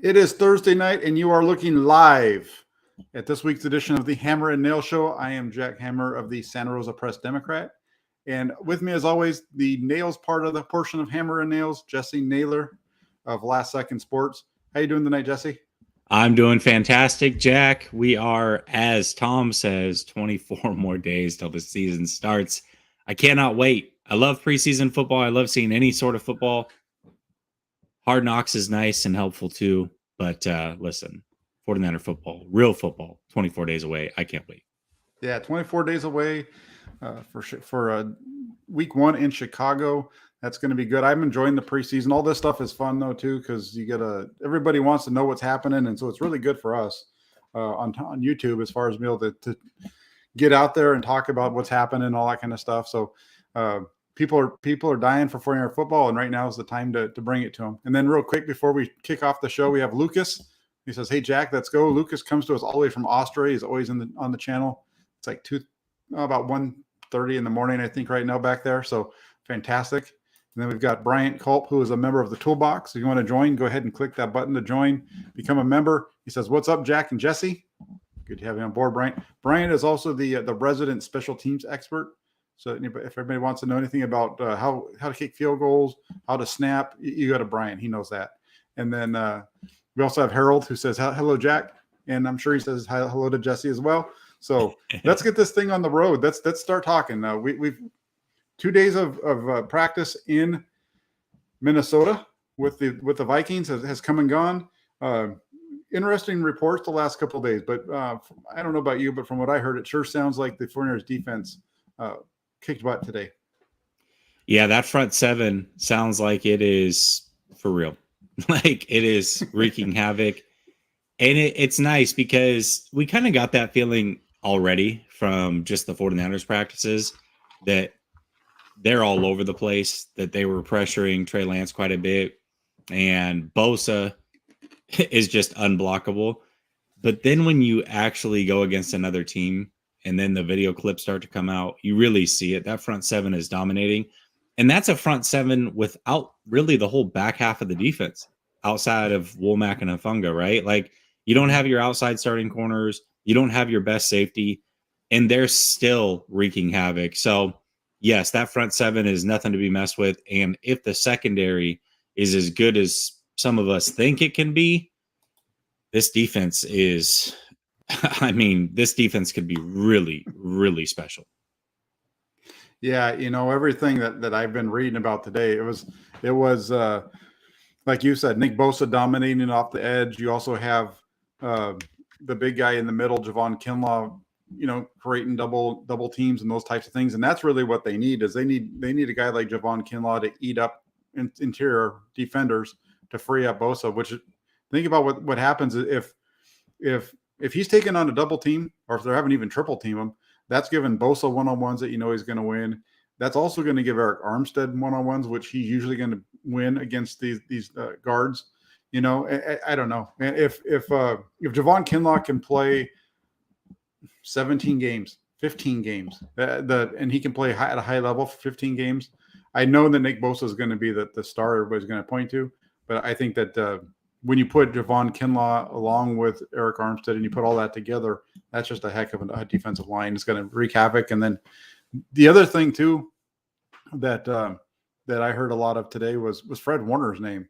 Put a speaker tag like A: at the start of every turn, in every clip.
A: It is Thursday night, and you are looking live at this week's edition of the Hammer Nayls Show. I am Jack Hammer of the Santa Rosa Press Democrat, and with me, as always, the nails part of the portion of Hammer and Nails, Jessie Naylor of Last Second Sports. How you doing tonight, Jessie?
B: I'm doing fantastic, Jack. We are, as Tom says, 24 more days till the season starts. I cannot wait. I love preseason football. I love seeing any sort of football. Hard Knocks is nice and helpful too, but listen, 49er football, real football, 24 days away. I can't wait.
A: Yeah, 24 days away for week one in Chicago. That's going to be good. I'm enjoying the preseason. All this stuff is fun though too, because everybody wants to know what's happening, and so it's really good for us on YouTube as far as being able to get out there and talk about what's happening and all that kind of stuff. So people are dying for 49er football, and right now is the time to bring it to them. And then real quick before we kick off the show, we have Lucas. He says, "Hey Jack, let's go." Lucas comes to us all the way from Austria. He's always on the channel. It's like about 1:30 in the morning, I think, right now back there. So fantastic. And then we've got Bryant Culp, who is a member of the Toolbox. If you want to join, go ahead and click that button to join, become a member. He says, "What's up, Jack and Jessie?" Good to have you on board, Bryant. Bryant is also the resident special teams expert. So if everybody wants to know anything about how to kick field goals, how to snap, you go to Bryant. He knows that. And then we also have Harold, who says, "Hello, Jack." And I'm sure he says hello to Jessie as well. So let's get this thing on the road. Let's start talking. We've 2 days of practice in Minnesota with the Vikings has come and gone. Interesting reports the last couple of days, but I don't know about you, but from what I heard, it sure sounds like the 49ers defense kicked butt today.
B: Yeah, that front seven sounds like it is for real. Like it is wreaking havoc. And it's nice because we kind of got that feeling already from just the 49ers practices that they're all over the place, that they were pressuring Trey Lance quite a bit, and Bosa is just unblockable. But then when you actually go against another team and then the video clips start to come out, you really see it. That front seven is dominating. And that's a front seven without really the whole back half of the defense outside of Womack and Hafunga, right? Like you don't have your outside starting corners. You don't have your best safety, and they're still wreaking havoc. So yes, that front seven is nothing to be messed with. And if the secondary is as good as some of us think it can be, this defense is, this defense could be really, really special.
A: Yeah, everything that I've been reading about today, it was like you said, Nick Bosa dominating off the edge. You also have the big guy in the middle, Javon Kinlaw, creating double teams and those types of things. And that's really what they need is they need a guy like Javon Kinlaw to eat up interior defenders to free up Bosa, which think about what happens if he's taking on a double team, or if they're having even triple team him, that's giving Bosa one-on-ones that he's going to win. That's also going to give Eric Armstead one-on-ones, which he's usually going to win against these guards. I don't know. And if Javon Kinlaw can play 17 games, 15 games, and he can play at a high level for 15 games, I know that Nick Bosa is going to be the star everybody's going to point to. But I think that when you put Javon Kinlaw along with Eric Armstead and you put all that together, that's just a heck of a defensive line. It's going to wreak havoc. And then the other thing too that I heard a lot of today was Fred Warner's name.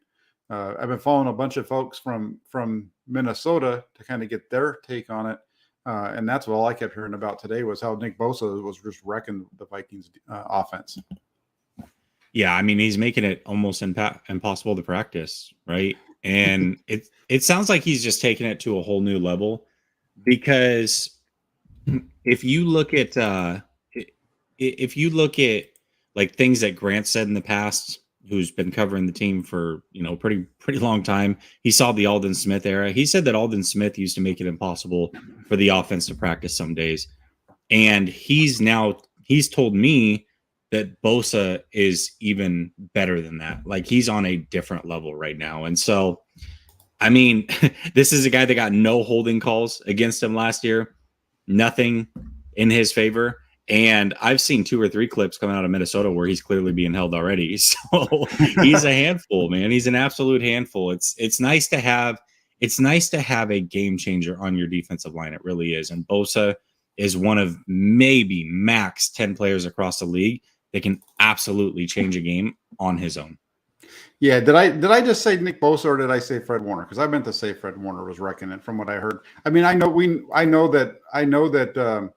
A: I've been following a bunch of folks from Minnesota to kind of get their take on it. And that's what all I kept hearing about today was how Nick Bosa was just wrecking the Vikings offense.
B: Yeah, he's making it almost impossible to practice, right? And it sounds like he's just taking it to a whole new level, because if you look at like things that Grant said in the past, who's been covering the team for pretty long time, he saw the Aldon Smith era. He said that Aldon Smith used to make it impossible for the offense to practice some days, and he's told me that Bosa is even better than that. Like he's on a different level right now. And so, this is a guy that got no holding calls against him last year, nothing in his favor. And I've seen 2 or 3 clips coming out of Minnesota where he's clearly being held already. So he's a handful, man. He's an absolute handful. It's nice to have it's nice to have a game changer on your defensive line. It really is. And Bosa is one of maybe max 10 players across the league that can absolutely change a game on his own.
A: Yeah, did I just say Nick Bosa or did I say Fred Warner? Because I meant to say Fred Warner was wrecking it from what I heard. I mean, I know that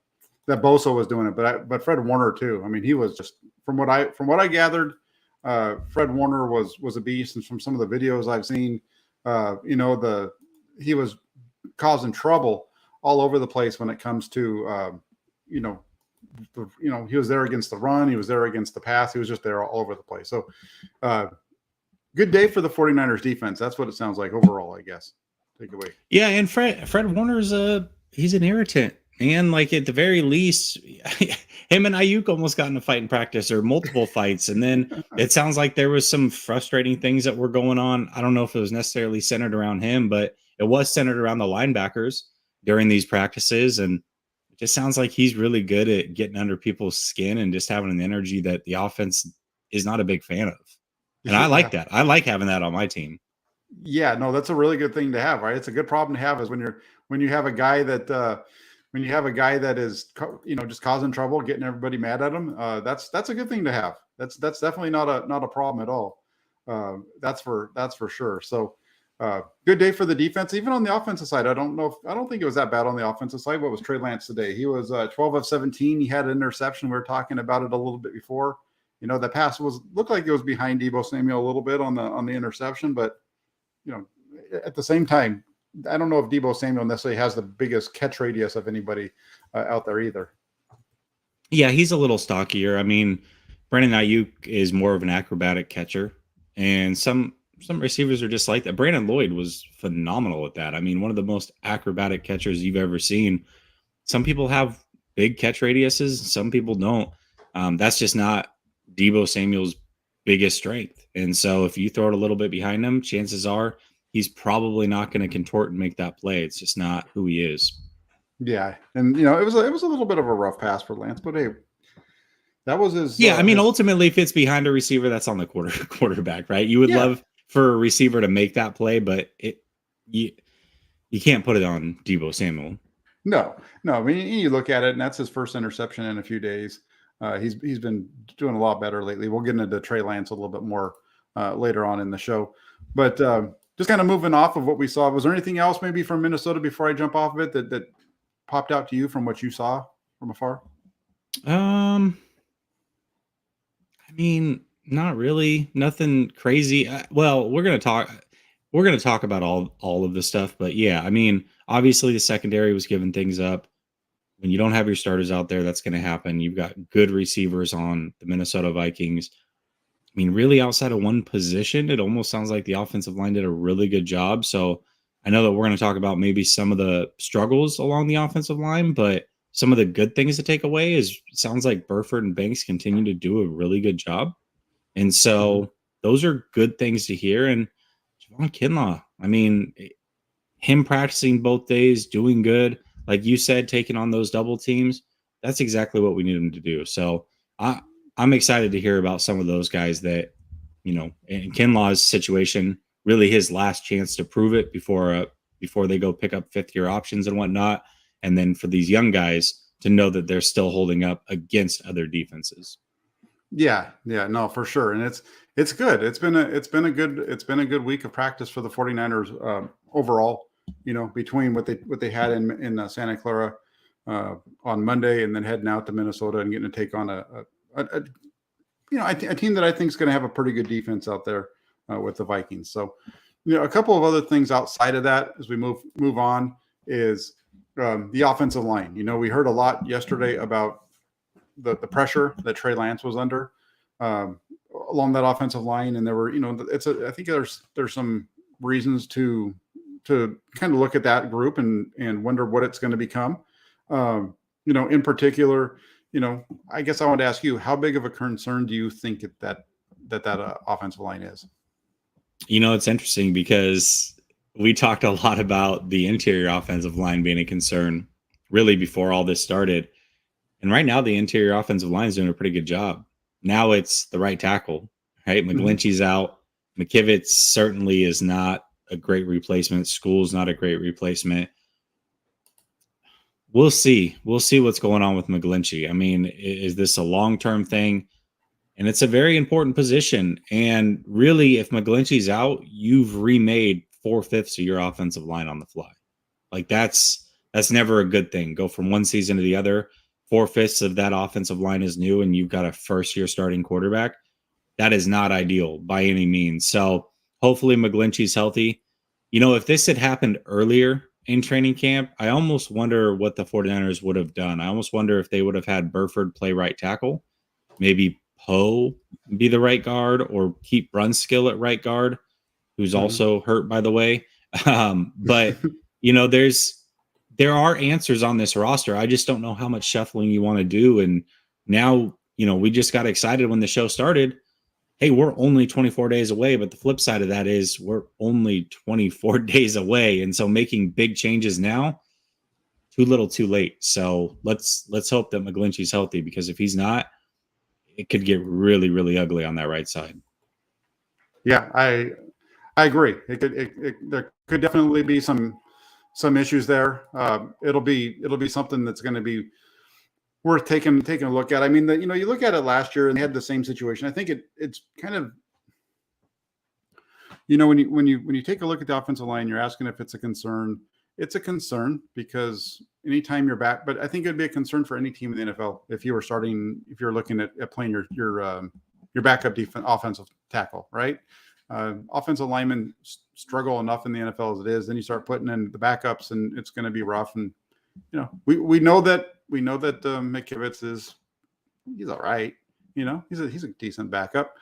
A: that Bosa was doing it, but Fred Warner too. I mean, he was just from what I gathered, Fred Warner was a beast, and from some of the videos I've seen, he was causing trouble all over the place when it comes to he was there against the run, he was there against the pass, he was just there all over the place. So good day for the 49ers defense. That's what it sounds like overall, I guess. Take away.
B: Yeah, and Fred Warner's he's an irritant. And like at the very least, him and Ayuk almost got in a fight in practice or multiple fights. And then it sounds like there was some frustrating things that were going on. I don't know if it was necessarily centered around him, but it was centered around the linebackers during these practices. And it just sounds like he's really good at getting under people's skin and just having an energy that the offense is not a big fan of. And I like that. I like having that on my team.
A: Yeah, no, that's a really good thing to have, right? It's a good problem to have is when you have a guy that is, just causing trouble, getting everybody mad at him. That's a good thing to have. That's definitely not a problem at all. That's for sure. So good day for the defense, even on the offensive side. I don't think it was that bad on the offensive side. What was Trey Lance today? He was 12 of 17. He had an interception. We were talking about it a little bit before. The pass looked like it was behind Deebo Samuel a little bit on the interception, but at the same time, I don't know if Deebo Samuel necessarily has the biggest catch radius of anybody out there either.
B: Yeah, he's a little stockier. I mean, Brandon Ayuk is more of an acrobatic catcher, and some receivers are just like that. Brandon Lloyd was phenomenal at that. I mean, one of the most acrobatic catchers you've ever seen. Some people have big catch radiuses, some people don't. That's just not Deebo Samuel's biggest strength. And so if you throw it a little bit behind him, chances are he's probably not going to contort and make that play. It's just not who he is.
A: Yeah. And, it was a little bit of a rough pass for Lance, but hey, that was his.
B: Yeah. I mean, ultimately, if it's behind a receiver, that's on the quarterback, right? You would love for a receiver to make that play, but you can't put it on Deebo Samuel.
A: No. I mean, you look at it, and that's his first interception in a few days. He's been doing a lot better lately. We'll get into Trey Lance a little bit more later on in the show. But just kind of moving off of what we saw, was there anything else maybe from Minnesota before I jump off of it that popped out to you from what you saw from afar?
B: I mean, not really. Nothing crazy. Well, we're gonna talk about all of this stuff, but yeah, I mean, obviously the secondary was giving things up. When you don't have your starters out there, that's going to happen. You've got good receivers on the Minnesota Vikings. I mean, really outside of one position, it almost sounds like the offensive line did a really good job. So I know that we're going to talk about maybe some of the struggles along the offensive line, but some of the good things to take away is it sounds like Burford and Banks continue to do a really good job. And so those are good things to hear. And Javon Kinlaw, I mean, him practicing both days, doing good. Like you said, taking on those double teams, that's exactly what we need him to do. So I'm excited to hear about some of those guys that, in Kinlaw's situation, really his last chance to prove it before they go pick up fifth-year options and whatnot. And then for these young guys to know that they're still holding up against other defenses. Yeah,
A: no, for sure. And it's good. It's been a good week of practice for the 49ers overall. Between what they had in Santa Clara on Monday and then heading out to Minnesota and getting to take on a team that I think is going to have a pretty good defense out there with the Vikings. So, a couple of other things outside of that as we move on is the offensive line. We heard a lot yesterday about the pressure that Trey Lance was under along that offensive line, and there were I think there's some reasons to kind of look at that group and wonder what it's going to become. In particular, I guess I want to ask you, how big of a concern do you think that offensive line is?
B: It's interesting because we talked a lot about the interior offensive line being a concern really before all this started. And right now the interior offensive line is doing a pretty good job. Now it's the right tackle, right? McGlinchey's out. McKivitz certainly is not a great replacement. School's not a great replacement. We'll see. We'll see what's going on with McGlinchey. I mean, is this a long-term thing? And it's a very important position. And really, if McGlinchey's out, you've remade 4/5 of your offensive line on the fly. Like that's never a good thing. Go from one season to the other. 4/5 of that offensive line is new, and you've got a first-year starting quarterback. That is not ideal by any means. So hopefully McGlinchey's healthy. You know, if this had happened earlier in training camp, I almost wonder what the 49ers would have done. I almost wonder if they would have had Burford play right tackle, maybe Poe be the right guard, or keep Brunskill at right guard, who's also hurt, by the way. But, you know, there are answers on this roster. I just don't know how much shuffling you want to do. And now, you know, we just got excited when the show started. Hey, we're only 24 days away. But the flip side of that is we're only 24 days away. And so making big changes now, too little, too late. So let's hope that McGlinchey's healthy, because if he's not, it could get really, really ugly on that right side.
A: Yeah, I agree. There could definitely be some issues there. It'll be something that's going to be worth taking a look at. I mean, you look at it last year and they had the same situation. I think it's kind of, when you take a look at the offensive line, you're asking if it's a concern. It's a concern because anytime you're back, but I think it'd be a concern for any team in the NFL if you're looking at playing your backup offensive tackle, right? Offensive linemen struggle enough in the NFL as it is. Then you start putting in the backups, and it's going to be rough. And we know that McKivitz he's all right. He's a decent backup.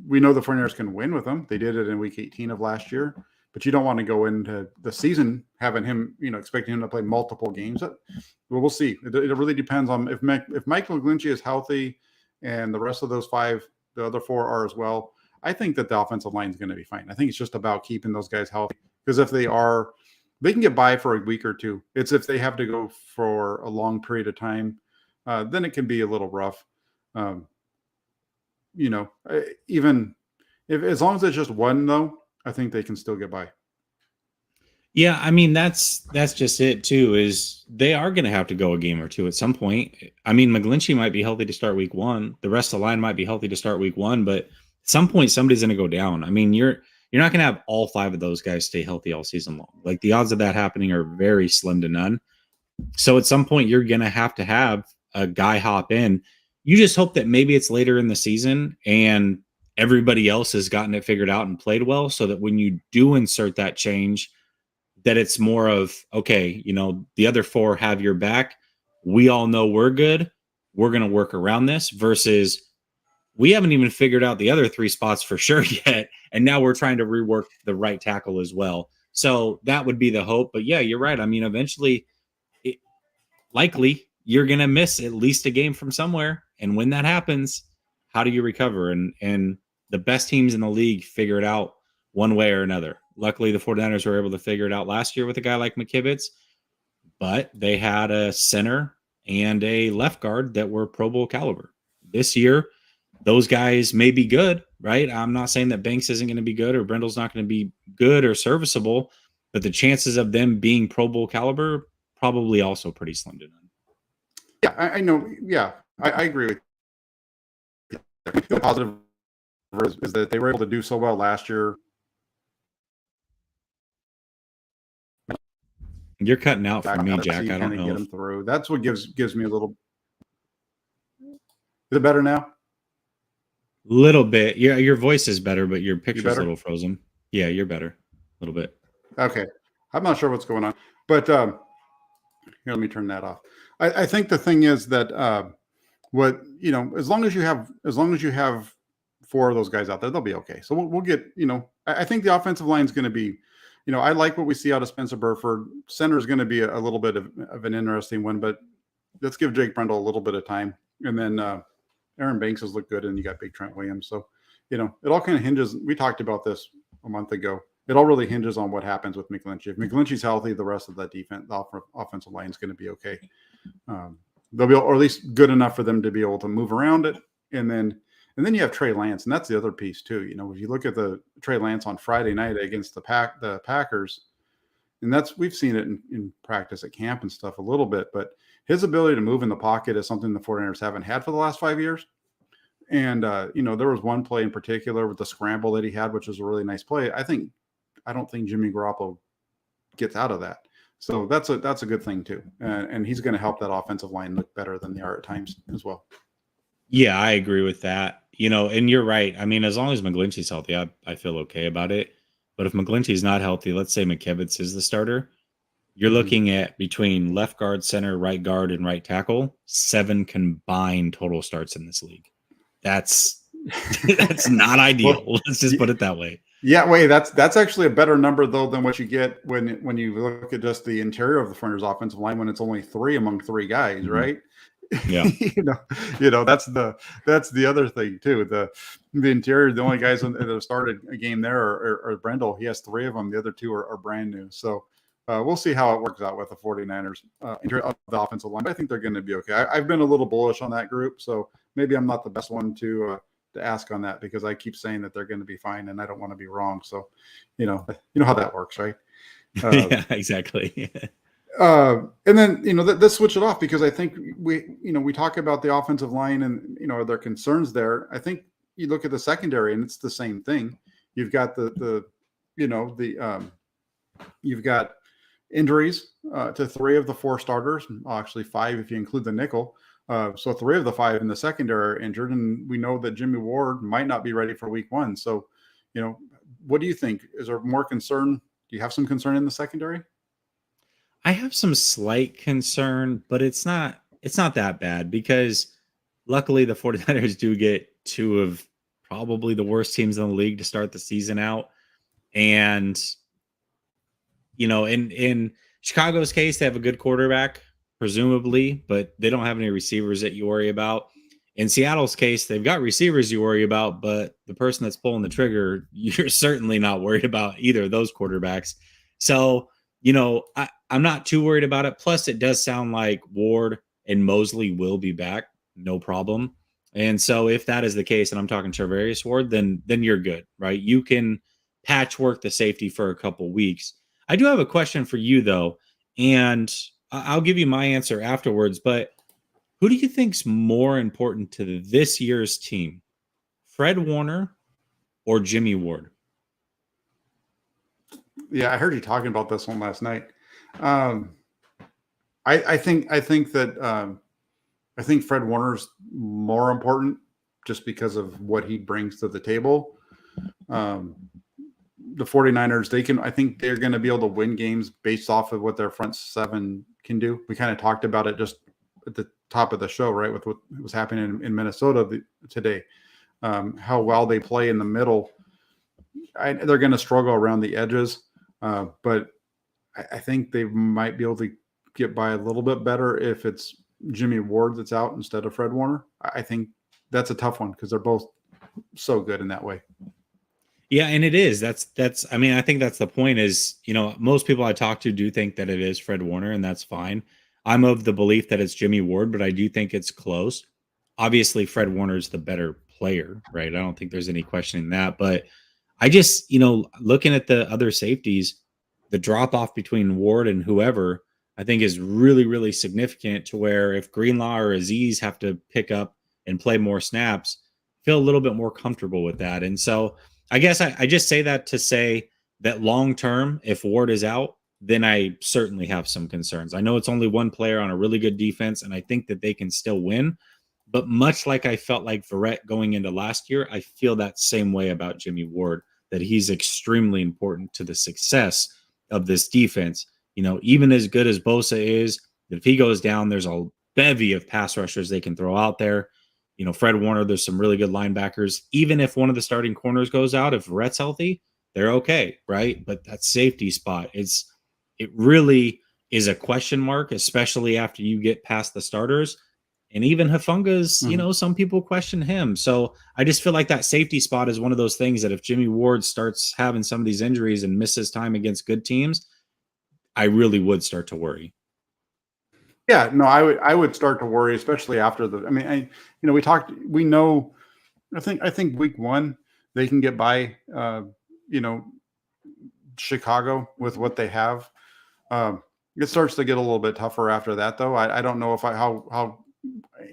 A: We know the 49ers can win with him. They did it in week 18 of last year. But you don't want to go into the season having him, expecting him to play multiple games. Well, we'll see. It really depends on if Mike McGlinchey is healthy and the rest of the other four are as well. I think that the offensive line is going to be fine. I think it's just about keeping those guys healthy, because if they are, they can get by for a week or two. It's if they have to go for a long period of time, then it can be a little rough. Even if, as long as it's just one, though, I think they can still get by.
B: Yeah, I mean, that's just it too, is they are going to have to go a game or two at some point. I mean, McGlinchey might be healthy to start week 1. The rest of the line might be healthy to start week 1, but at some point somebody's going to go down. I mean, you're not going to have all 5 of those guys stay healthy all season long. Like, the odds of that happening are very slim to none. So at some point you're going to have a guy hop in. You just hope that maybe it's later in the season and everybody else has gotten it figured out and played well, so that when you do insert that change, that it's more of, okay, the other 4 have your back. We all know we're good. We're going to work around this, versus we haven't even figured out the other 3 spots for sure yet. And now we're trying to rework the right tackle as well. So that would be the hope. But yeah, you're right. I mean, eventually, likely you're going to miss at least a game from somewhere. And when that happens, how do you recover? And the best teams in the league figure it out one way or another. Luckily, the 49ers were able to figure it out last year with a guy like McKivitz, but they had a center and a left guard that were Pro Bowl caliber. This year, those guys may be good, right? I'm not saying that Banks isn't going to be good or Brindle's not going to be good or serviceable, but the chances of them being Pro Bowl caliber probably also pretty slim to none.
A: Yeah, I know. Yeah, I agree with you. The positive is that they were able to do so well last year.
B: You're cutting out for me, Jack. I don't know.
A: Get them through. That's what gives me a little. Is it better now?
B: Little bit. Yeah, your voice is better, but your picture's a little frozen. Yeah, you're better. A little bit.
A: Okay. I'm not sure what's going on. But here, let me turn that off. I think the thing is that as long as you have 4 of those guys out there, they'll be okay. So we'll get, I think the offensive line is going to be, I like what we see out of Spencer Burford. Center is going to be a little bit of an interesting one, but let's give Jake Brendel a little bit of time. And then Aaron Banks has looked good, and you got big Trent Williams. So, it all kind of hinges. We talked about this a month ago. It all really hinges on what happens with McGlinchey. If McGlinchey's healthy, the rest of that defense, the offensive line is going to be okay. They'll be, or at least good enough for them to be able to move around it. And then And then you have Trey Lance, and that's the other piece too. You know, if you look at the Trey Lance on Friday night against the Packers, and we've seen it in practice at camp and stuff a little bit, but his ability to move in the pocket is something the 49ers haven't had for the last 5 years. And you know, there was one play in particular with the scramble that he had, which was a really nice play. I don't think Jimmy Garoppolo gets out of that. So that's a good thing too. And he's going to help that offensive line look better than they are at times as well.
B: Yeah, I agree with that. You know, and you're right. I mean, as long as McGlinchey's healthy, I feel okay about it. But if McGlinchey's not healthy, let's say McKivitz is the starter, you're looking at between left guard, center, right guard, and right tackle, 7 combined total starts in this league. That's not ideal.
A: Well,
B: let's just put it that way.
A: Yeah, wait, that's actually a better number though than what you get when you look at just the interior of the Frontiers offensive line when it's only 3 among 3 guys, right?
B: Yeah.
A: you know that's the other thing too. The interior, the only guys that have started a game there are Brendel. He has 3 of them. The other 2 are brand new. So we'll see how it works out with the 49ers interior of the offensive line. But I think they're going to be okay. I've been a little bullish on that group, so maybe I'm not the best one to ask on that because I keep saying that they're going to be fine and I don't want to be wrong. So, you know how that works, right?
B: Yeah, exactly.
A: And then, you know, let's switch it off because I think we talk about the offensive line and, you know, are there concerns there? I think you look at the secondary and it's the same thing. You've got you've got injuries to 3 of the 4 starters, actually 5 if you include the nickel. So 3 of the 5 in the secondary are injured, and we know that Jimmy Ward might not be ready for week 1. So, you know, what do you think? Is there more concern? Do you have some concern in the secondary?
B: I have some slight concern, but it's not that bad because luckily the 49ers do get 2 of probably the worst teams in the league to start the season out. And, you know, in Chicago's case, they have a good quarterback, presumably, but they don't have any receivers that you worry about. In Seattle's case, they've got receivers you worry about, but the person that's pulling the trigger, you're certainly not worried about either of those quarterbacks. So, you know, I'm not too worried about it. Plus, it does sound like Ward and Mosley will be back, no problem. And so if that is the case, and I'm talking Charvarius Ward, then you're good, right? You can patchwork the safety for a couple weeks. I do have a question for you, though, and I'll give you my answer afterwards, but who do you think's more important to this year's team, Fred Warner or Jimmy Ward?
A: Yeah, I heard you talking about this one last night. I think Fred Warner's more important just because of what he brings to the table. The 49ers, I think they're going to be able to win games based off of what their front 7 can do. We kind of talked about it just at the top of the show, right? With what was happening in Minnesota today, how well they play in the middle. They're going to struggle around the edges, but I think they might be able to get by a little bit better if it's Jimmy Ward that's out instead of Fred Warner. I think that's a tough one because they're both so good in that way.
B: Yeah, and it is. I mean, I think that's the point is, you know, most people I talk to do think that it is Fred Warner, and that's fine. I'm of the belief that it's Jimmy Ward, but I do think it's close. Obviously, Fred Warner's the better player, right? I don't think there's any questioning that. But I just, you know, looking at the other safeties, the drop off between Ward and whoever, I think is really, really significant to where if Greenlaw or Aziz have to pick up and play more snaps, feel a little bit more comfortable with that. And so I guess I just say that to say that long term, if Ward is out, then I certainly have some concerns. I know it's only one player on a really good defense, and I think that they can still win. But much like I felt like Verrett going into last year, I feel that same way about Jimmy Ward, that he's extremely important to the success of this defense. You know, even as good as Bosa is, if he goes down, there's a bevy of pass rushers they can throw out there. You know, Fred Warner, there's some really good linebackers. Even if one of the starting corners goes out, if Rhett's healthy, they're okay, right? But that safety spot, it really is a question mark, especially after you get past the starters. And even Hufunga's, you know, some people question him. So I just feel like that safety spot is one of those things that if Jimmy Ward starts having some of these injuries and misses time against good teams, I really would start to worry.
A: Yeah, no, I would start to worry, especially after we know I think week one they can get by, you know, Chicago with what they have. It starts to get a little bit tougher after that, though. I don't know if how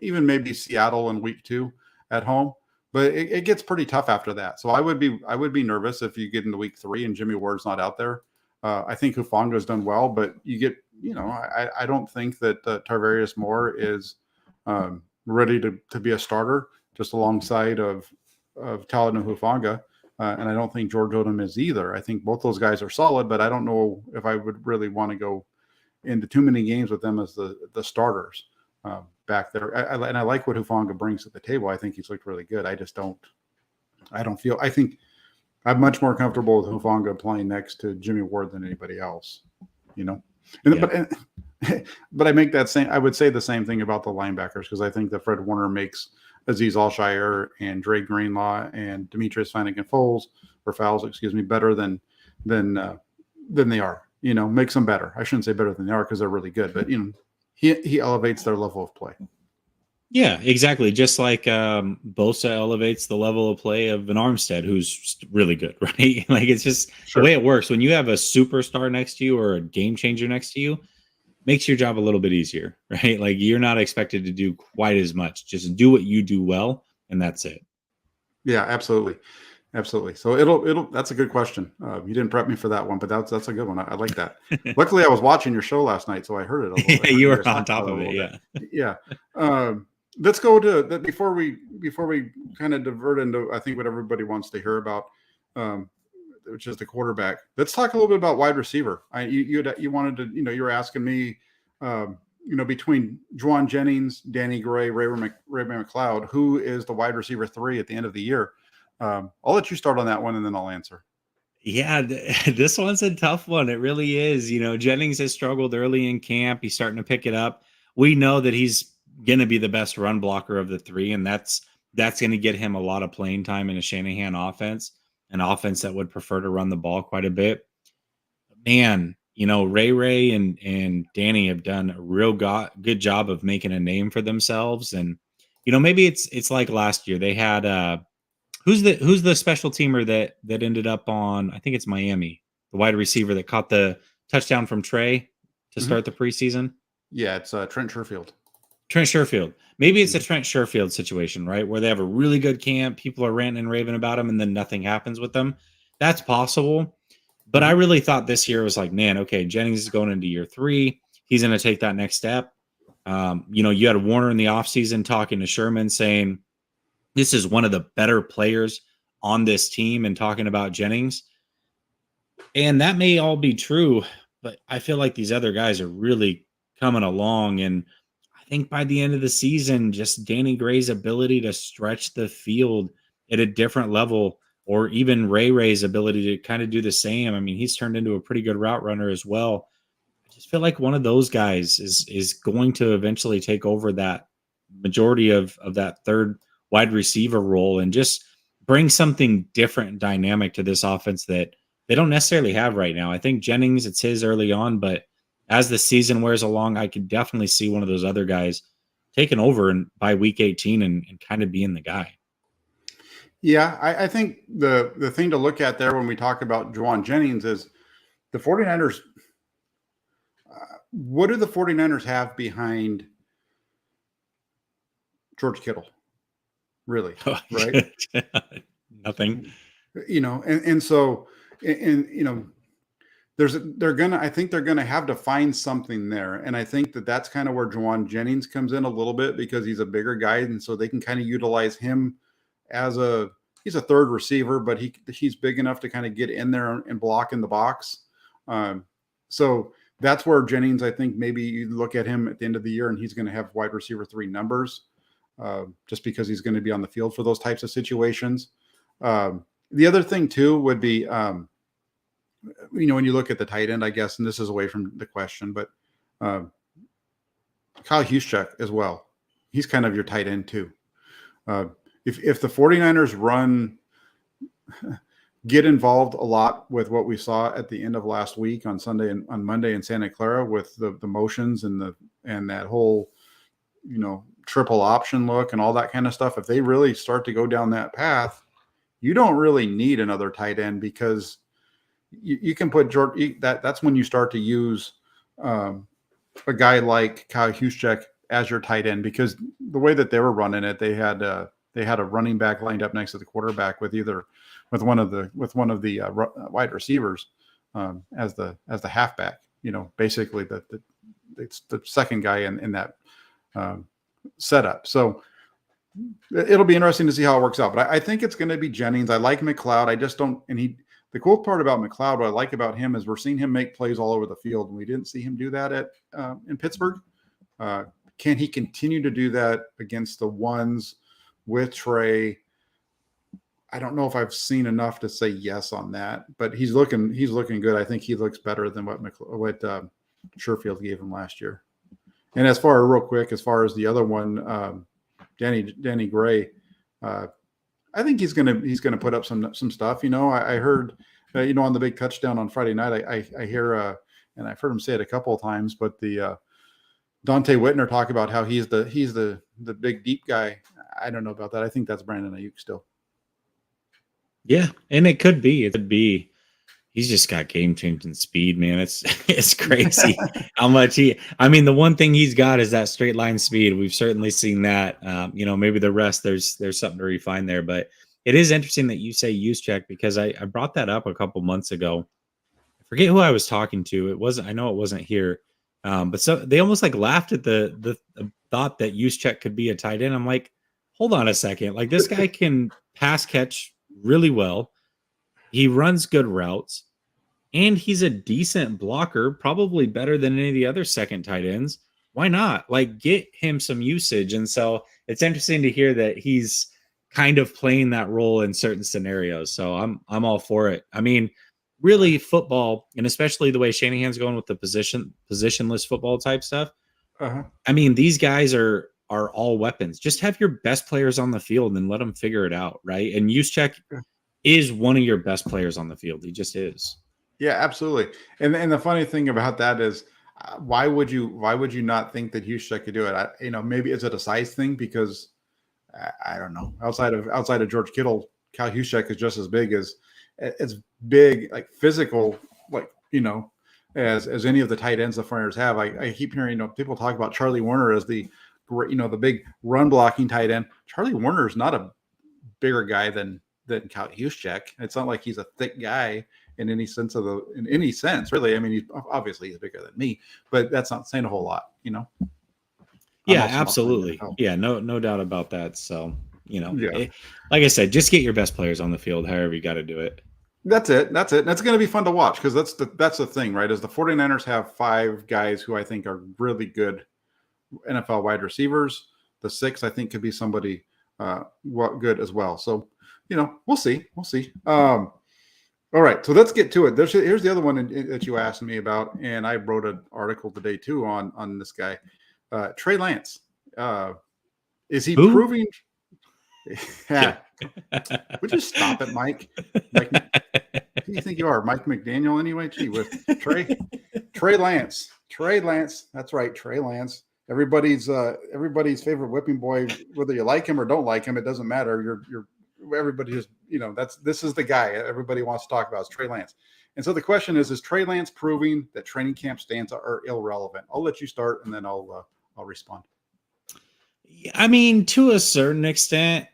A: even maybe Seattle in week two at home, but it gets pretty tough after that. So I would be nervous if you get into week three and Jimmy Ward's not out there. I think Hufanga's done well, but you get, you know, I don't think that Tarvarius Moore is ready to be a starter just alongside of Talon and Hufanga. And I don't think George Odom is either. I think both those guys are solid, but I don't know if I would really want to go into too many games with them as the starters back there. And I like what Hufanga brings to the table. I think he's looked really good. I think I'm much more comfortable with Hufanga playing next to Jimmy Ward than anybody else, you know? But I would say the same thing about the linebackers, because I think that Fred Warner makes Azeez Al-Shaair and Dre Greenlaw and Demetrius Fowles, better than they are. You know, makes them better. I shouldn't say better than they are because they're really good, but you know, he elevates their level of play.
B: Yeah, exactly. Just like Bosa elevates the level of play of an Armstead, who's really good, right? Like, it's just the way it works. When you have a superstar next to you or a game changer next to you, makes your job a little bit easier, right? Like, you're not expected to do quite as much. Just do what you do well, and that's it.
A: Yeah, absolutely. Absolutely. So that's a good question. You didn't prep me for that one, but that's a good one. I like that. Luckily, I was watching your show last night, so I heard it a little bit.
B: You were on top of it. Yeah.
A: Yeah. Let's go to that before we kind of divert into, I think, what everybody wants to hear about, which is the quarterback. Let's talk a little bit about wide receiver. You wanted to, you know, you were asking me, you know, between Juwan Jennings, Danny Gray, Ray McLeod, who is the wide receiver 3 at the end of the year? I'll let you start on that one, and then I'll answer.
B: Yeah, this one's a tough one. It really is. You know, Jennings has struggled early in camp. He's starting to pick it up. We know that he's going to be the best run blocker of the 3, and that's going to get him a lot of playing time in a Shanahan offense, an offense that would prefer to run the ball quite a bit. Man, you know, Ray and Danny have done a real good job of making a name for themselves. And, you know, maybe it's like last year. They had who's the special teamer that ended up on, I think it's Miami, the wide receiver that caught the touchdown from Trey to start the preseason?
A: Yeah, it's Trent Sherfield.
B: Trent Sherfield. Maybe it's a Trent Sherfield situation, right? Where they have a really good camp, people are ranting and raving about him, and then nothing happens with them. That's possible. But I really thought this year was like, man, okay, Jennings is going into year 3. He's going to take that next step. You know, you had Warner in the offseason talking to Sherman saying, this is one of the better players on this team, and talking about Jennings. And that may all be true, but I feel like these other guys are really coming along. And I think by the end of the season, just Danny Gray's ability to stretch the field at a different level, or even Ray's ability to kind of do the same. I mean, he's turned into a pretty good route runner as well. I just feel like one of those guys is going to eventually take over that majority of that third wide receiver role and just bring something different and dynamic to this offense that they don't necessarily have right now. I think Jennings, it's his early on, but as the season wears along, I could definitely see one of those other guys taking over and by week 18 and kind of being the guy.
A: Yeah, I think the thing to look at there when we talk about Juwan Jennings is the 49ers. What do the 49ers have behind George Kittle? Really, right?
B: Nothing.
A: You know, and so you know, I think they're gonna have to find something there, and I think that's kind of where Juwan Jennings comes in a little bit, because he's a bigger guy, and so they can kind of utilize him as he's a third receiver, but he's big enough to kind of get in there and block in the box. So that's where Jennings, I think maybe you look at him at the end of the year and he's going to have wide receiver 3 numbers, just because he's going to be on the field for those types of situations. The other thing too would be, you know, when you look at the tight end, I guess, and this is away from the question, but Kyle Juszczyk as well. He's kind of your tight end too. If the 49ers get involved a lot with what we saw at the end of last week on Sunday and on Monday in Santa Clara with the motions and that whole, you know, triple option look and all that kind of stuff, if they really start to go down that path, you don't really need another tight end, because you can put George. That's when you start to use a guy like Kyle Juszczyk as your tight end, because the way that they were running it, they had a running back lined up next to the quarterback with one of the wide receivers as the halfback. Basically it's the second guy in that setup. So it'll be interesting to see how it works out. But I think it's going to be Jennings. I like McLeod. I just don't. And the cool part about McLeod, what I like about him is we're seeing him make plays all over the field, and we didn't see him do that in Pittsburgh. Can he continue to do that against the ones with Trey? I don't know if I've seen enough to say yes on that, but he's looking good. I think he looks better than what Sherfield gave him last year. And as far as the other one, Danny Gray, I think he's gonna put up some stuff. I heard on the big touchdown on Friday night, I hear and I've heard him say it a couple of times, but the Dante Whitner talk about how he's the big deep guy. I don't know about that. I think that's Brandon Ayuk still.
B: Yeah, and it could be. He's just got game-changing speed, man. It's crazy how much the one thing he's got is that straight line speed. We've certainly seen that. Maybe the rest, there's something to refine there. But it is interesting that you say Juszczyk, because I brought that up a couple months ago. I forget who I was talking to. I know it wasn't here. But so they almost like laughed at the thought that Juszczyk could be a tight end. I'm like, hold on a second. Like, this guy can pass catch really well. He runs good routes, and he's a decent blocker, probably better than any of the other second tight ends. Why not? Like, get him some usage. And so it's interesting to hear that he's kind of playing that role in certain scenarios. So I'm all for it. Really, football, and especially the way Shanahan's going with the positionless football type stuff.
A: Uh-huh.
B: These guys are all weapons. Just have your best players on the field and let them figure it out, right? And Juszczyk is one of your best players on the field. He just is.
A: Yeah, absolutely. And the funny thing about that is, why would you not think that Juszczyk could do it? Maybe is it a size thing? Because I don't know. Outside of George Kittle, Kyle Juszczyk is just as big big, like physical, like as any of the tight ends the Flyers have. I keep hearing people talk about Charlie Warner as the big run blocking tight end. Charlie Warner is not a bigger guy than Kyle Juszczyk. It's not like he's a thick guy in any sense really. He's bigger than me, but that's not saying a whole lot,
B: Yeah, absolutely. Yeah, no doubt about that. So, like I said, just get your best players on the field, however you got to do it.
A: That's it. And it's going to be fun to watch, because that's the thing, right? Is the 49ers have 5 guys who I think are really good NFL wide receivers. The 6th, I think, could be somebody good as well. So, we'll see. All right, so let's get to it. Here's the other one that you asked me about, and I wrote an article today too on this guy, Trey Lance. Is he proving? Yeah. Would you stop it, Mike? Who do you think you are, Mike McDaniel? Anyway, gee, with Trey Lance. That's right, Trey Lance. Everybody's favorite whipping boy, whether you like him or don't like him, it doesn't matter. Everybody just, this is the guy everybody wants to talk about, is Trey Lance. And so the question is Trey Lance proving that training camp stands are irrelevant? I'll let you start, and then I'll respond.
B: To a certain extent,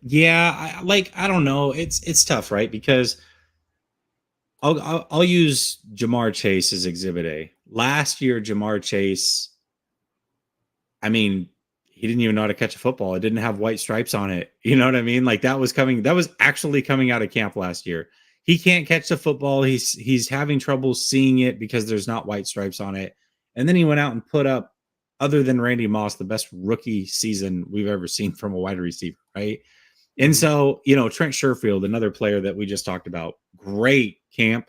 B: yeah. I don't know. It's tough, right? Because I'll use Jamar Chase as Exhibit A. Last year, Jamar Chase, he didn't even know how to catch a football. It didn't have white stripes on it. You know what I mean? Like, that was actually coming out of camp last year. He can't catch the football. He's having trouble seeing it because there's not white stripes on it. And then he went out and put up, other than Randy Moss, the best rookie season we've ever seen from a wide receiver, right? And so, Trent Sherfield, another player that we just talked about, great camp.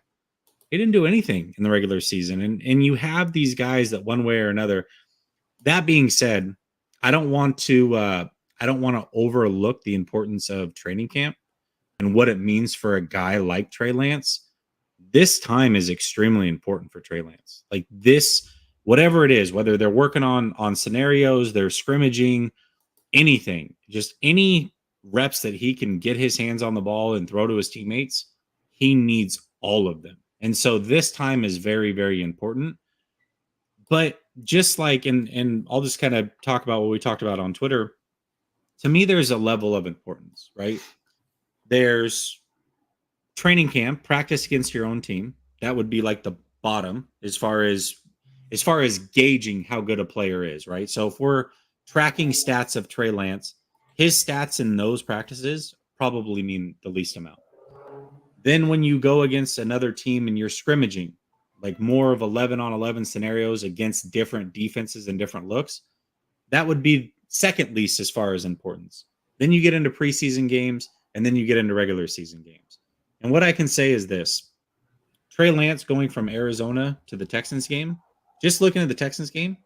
B: He didn't do anything in the regular season. And you have these guys that one way or another. That being said, I don't want to overlook the importance of training camp and what it means for a guy like Trey Lance. This time is extremely important for Trey Lance. Like, this whatever it is, whether they're working on scenarios, they're scrimmaging, anything, just any reps that he can get his hands on the ball and throw to his teammates, he needs all of them. And so this time is very, very important. But just like, and I'll just kind of talk about what we talked about on Twitter. To me, there's a level of importance, right? There's training camp, practice against your own team. That would be like the bottom as far as gauging how good a player is, right? So if we're tracking stats of Trey Lance, his stats in those practices probably mean the least amount. Then when you go against another team and you're scrimmaging, like more of 11 on 11 scenarios against different defenses and different looks, that would be second least as far as importance. Then you get into preseason games, and then you get into regular season games. And what I can say is this: Trey Lance going from Arizona to the Texans game, just looking at the Texans game,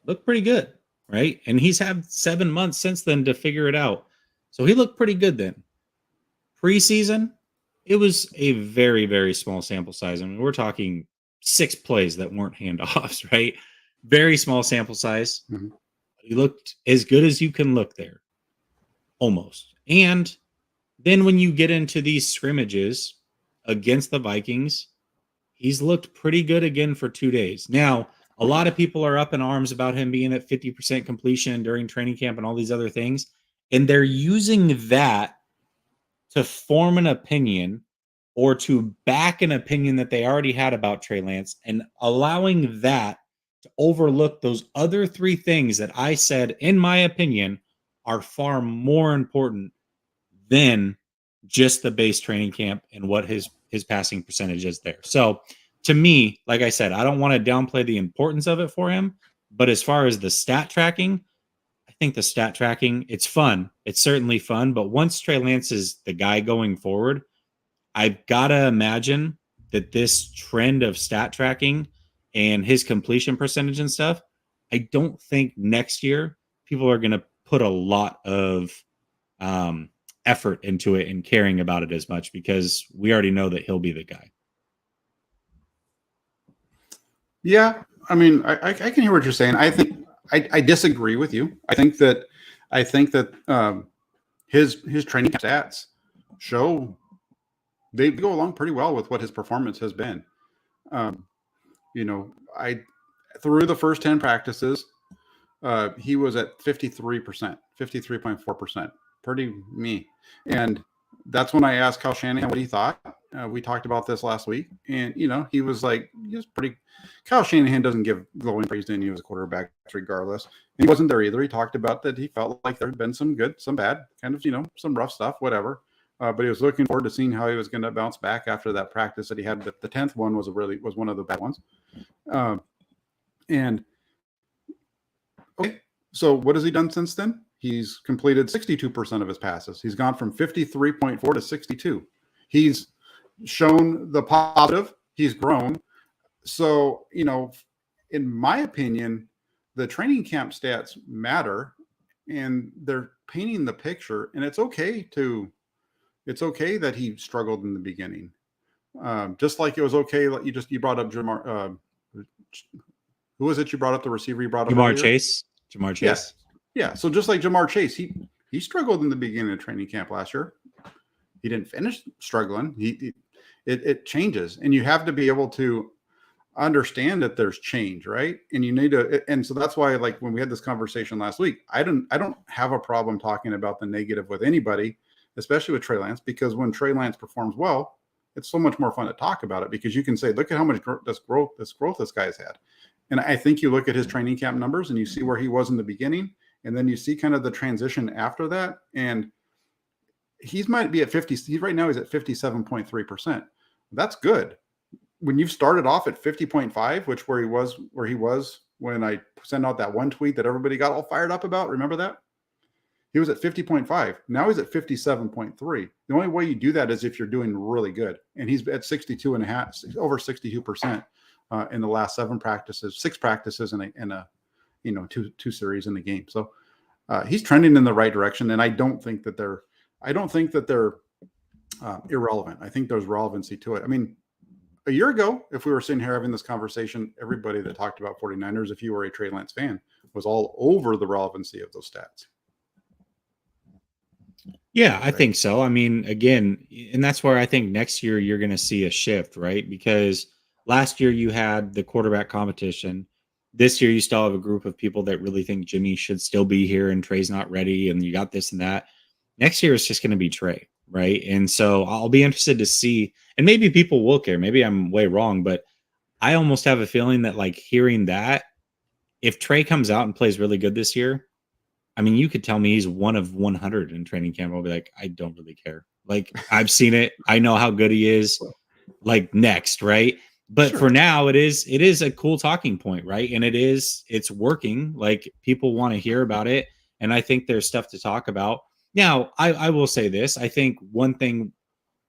B: looked pretty good, right? And he's had 7 months since then to figure it out. So he looked pretty good then. Preseason, it was a very, very small sample size. I mean, we're talking 6 plays that weren't handoffs, right? Very small sample size.
A: Mm-hmm.
B: He looked as good as you can look there, almost. And then when you get into these scrimmages against the Vikings, he's looked pretty good again for 2 days. Now, a lot of people are up in arms about him being at 50% completion during training camp and all these other things. And they're using that to form an opinion or to back an opinion that they already had about Trey Lance, and allowing that to overlook those other 3 things that I said, in my opinion, are far more important than just the base training camp and what his passing percentage is there. So to me, like I said, I don't want to downplay the importance of it for him, but as far as the stat tracking, I think the stat tracking, it's fun. It's certainly fun, but once Trey Lance is the guy going forward, I've got to imagine that this trend of stat tracking and his completion percentage and stuff, I don't think next year people are going to put a lot of effort into it and caring about it as much, because we already know that he'll be the guy.
A: Yeah, I mean, I can hear what you're saying. I think I disagree with you. I think that his training stats show they go along pretty well with what his performance has been. Through the first 10 practices, he was at 53%, 53.4%. Pretty me. And that's when I asked Kyle Shanahan what he thought. We talked about this last week, and he was like, Kyle Shanahan doesn't give glowing praise to any of his quarterbacks regardless. And he wasn't there either. He talked about that he felt like there had been some good, some bad, kind of, some rough stuff, whatever. But he was looking forward to seeing how he was going to bounce back after that practice that he had. The 10th one was one of the bad ones. And okay, so what has he done since then? He's completed 62% of his passes. He's gone from 53.4 to 62. He's shown the positive. He's grown. So, in my opinion, the training camp stats matter, and they're painting the picture. And it's okay that he struggled in the beginning. Just like it was okay. Like you brought up Jamar. Who was it you brought up? The receiver you brought up?
B: Jamar Chase. Jamar Chase.
A: Yes. Yeah. So just like Jamar Chase, he struggled in the beginning of training camp last year. He didn't finish struggling. It changes, and you have to be able to understand that there's change, right? And you need to, and so that's why, like when we had this conversation last week, I don't have a problem talking about the negative with anybody, especially with Trey Lance, because when Trey Lance performs well, it's so much more fun to talk about it, because you can say, look at how much growth this guy's had. And I think you look at his training camp numbers and you see where he was in the beginning, and then you see kind of the transition after that. And might be at 50. Right now he's at 57.3%. That's good. When you've started off at 50.5, which where he was when I sent out that one tweet that everybody got all fired up about. Remember that? He was at 50.5. Now he's at 57.3. The only way you do that is if you're doing really good. And he's at 62.5, over 62% in the last 6 practices in a two series in the game. So he's trending in the right direction. And I don't think that they're irrelevant. I think there's relevancy to it. I mean, a year ago, if we were sitting here having this conversation, everybody that talked about 49ers, if you were a Trey Lance fan, was all over the relevancy of those stats.
B: Yeah, I think so. I mean, again, and that's where I think next year you're going to see a shift, right? Because last year you had the quarterback competition. This year you still have a group of people that really think Jimmy should still be here and Trey's not ready, and you got this and that. Next year it's just going to be Trey, right? And so I'll be interested to see, and maybe people will care. Maybe I'm way wrong, but I almost have a feeling that, like, hearing that, if Trey comes out and plays really good this year, I mean, you could tell me he's 1 of 100 in training camp. I'll be like, I don't really care. Like, I've seen it. I know how good he is. Like, next, right? But for now, it is a cool talking point, right? And it's working. Like, people want to hear about it. And I think there's stuff to talk about. Now, I will say this. I think one thing,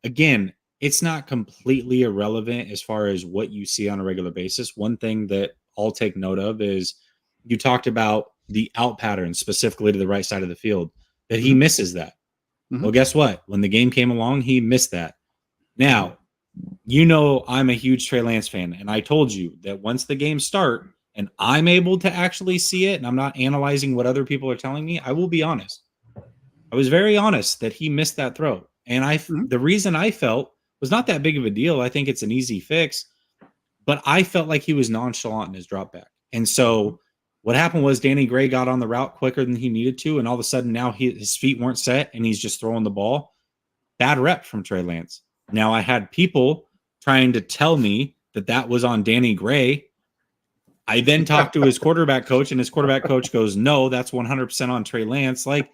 B: again, it's not completely irrelevant as far as what you see on a regular basis. One thing that I'll take note of is you talked about the out pattern specifically to the right side of the field, that he misses that. Well, guess what? When the game came along, he missed that. Now, you know, I'm a huge Trey Lance fan, and I told you that once the games start and I'm able to actually see it and I'm not analyzing what other people are telling me, I will be honest. I was very honest that he missed that throw. And the reason I felt was not that big of a deal. I think it's an easy fix, but I felt like he was nonchalant in his drop back. And so what happened was Danny Gray got on the route quicker than he needed to, and all of a sudden now his feet weren't set and he's just throwing the ball. Bad rep from Trey Lance. Now, I had people trying to tell me that was on Danny Gray. I then talked to his quarterback coach, and his quarterback coach goes, no, that's 100% on Trey Lance. Like,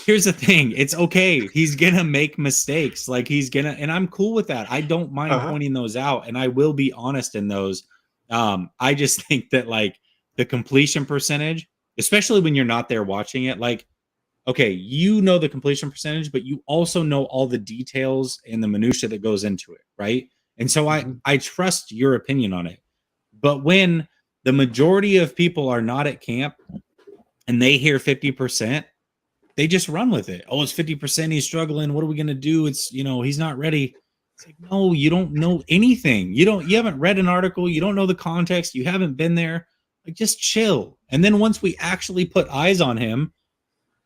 B: here's the thing. It's okay. He's going to make mistakes. Like, and I'm cool with that. I don't mind pointing those out, and I will be honest in those. I just think that, like, the completion percentage, especially when you're not there watching it, like, okay, you know the completion percentage, but you also know all the details and the minutia that goes into it, right? And so I trust your opinion on it. But when the majority of people are not at camp and they hear 50%, they just run with it. Oh, it's 50%. He's struggling. What are we going to do? It's, you know, he's not ready. It's like, no, you don't know anything. You haven't read an article. You don't know the context. You haven't been there. Like, just chill. And then once we actually put eyes on him,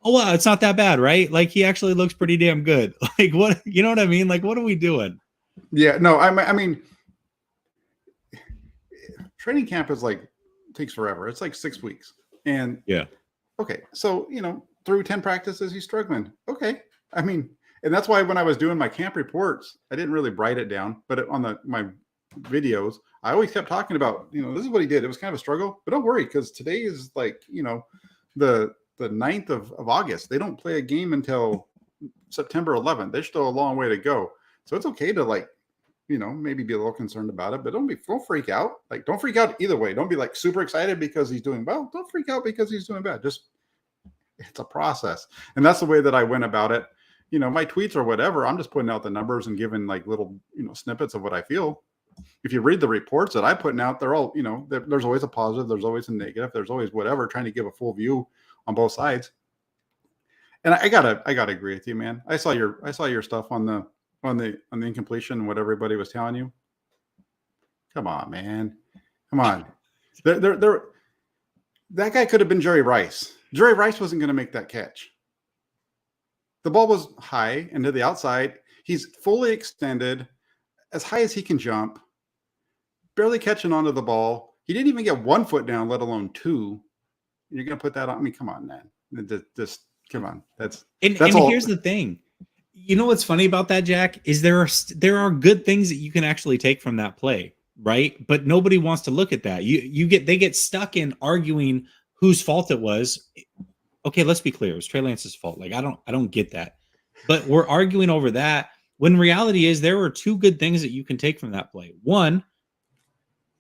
B: oh, wow, it's not that bad, right? Like, he actually looks pretty damn good. Like, what, you know what I mean? Like, what are we doing?
A: Yeah, no, I mean, training camp is like, takes forever. It's like 6 weeks. And
B: yeah.
A: Okay. So, you know, through 10 practices, he's struggling. Okay. I mean, and that's why when I was doing my camp reports, I didn't really write it down, but on my videos, I always kept talking about, you know, this is what he did. It was kind of a struggle, but don't worry, because today is, like, you know, the 9th of August. They don't play a game until September 11th. There's still a long way to go. So it's okay to, like, you know, maybe be a little concerned about it, but don't freak out. Like, don't freak out either way. Don't be, like, super excited because he's doing well. Don't freak out because he's doing bad. Just, it's a process. And that's the way that I went about it. You know, my tweets or whatever, I'm just putting out the numbers and giving, like, little, you know, snippets of what I feel. If you read the reports that I'm putting out, they're all, you know, there's always a positive, there's always a negative, there's always whatever, trying to give a full view on both sides. And I gotta agree with you, man. I saw your stuff on the incompletion and what everybody was telling you. Come on, man. Come on. That guy could have been Jerry Rice. Jerry Rice wasn't going to make that catch. The ball was high and to the outside. He's fully extended, as high as he can jump, barely catching onto the ball. He didn't even get 1 foot down, let alone 2. You're going to put that on? I mean, come on, man. Just come on. That's all.
B: Here's the thing. You know what's funny about that, Jack, is there are good things that you can actually take from that play, right? But nobody wants to look at that. They get stuck in arguing whose fault it was. Okay, let's be clear. It was Trey Lance's fault. Like, I don't get that. But we're arguing over that when reality is there were 2 good things that you can take from that play. One,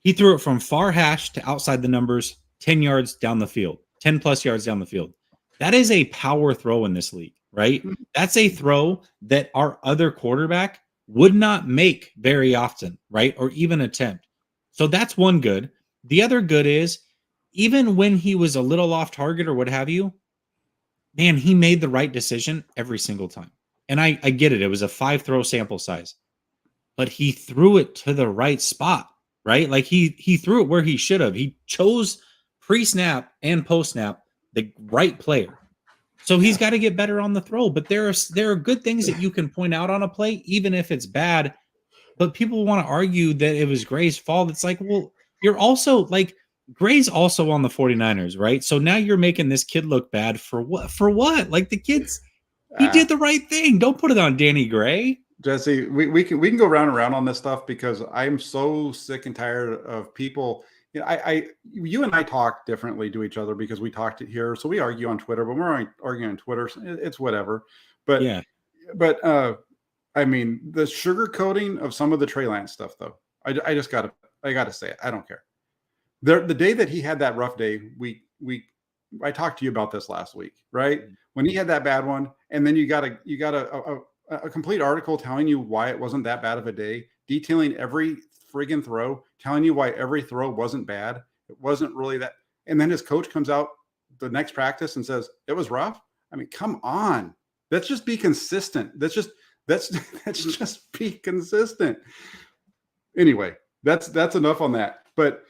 B: he threw it from far hash to outside the numbers, 10 yards down the field, 10 plus yards down the field. That is a power throw in this league, right? That's a throw that our other quarterback would not make very often, right? Or even attempt. So that's one good. The other good is, even when he was a little off target or what have you, man, he made the right decision every single time. And I get it. It was a 5 throw sample size. but he threw it to the right spot, right? Like he threw it where he should have. He chose pre-snap and post-snap the right player. So he's got to get better on the throw. But there are good things that you can point out on a play, even if it's bad. But people want to argue that it was Gray's fault. It's like, well, you're also like Gray's also on the 49ers, right? So now you're making this kid look bad for what? For what? Like the kid's he did the right thing. Don't put it on Danny Gray.
A: Jesse, we can go round and round on this stuff because I'm so sick and tired of people. You know, you and I talk differently to each other because we talked it here. So we argue on Twitter, but we're arguing on Twitter. So it's whatever. But
B: yeah,
A: but I mean, the sugarcoating of some of the Trey Lance stuff, though, I just gotta say it. I don't care. The day that he had that rough day, I talked to you about this last week, right? When he had that bad one, and then you got a complete article telling you why it wasn't that bad of a day, detailing every friggin' throw, telling you why every throw wasn't bad. It wasn't really that. And then his coach comes out the next practice and says it was rough. I mean, come on. Let's just be consistent. Let's just be consistent. Anyway, that's enough on that. But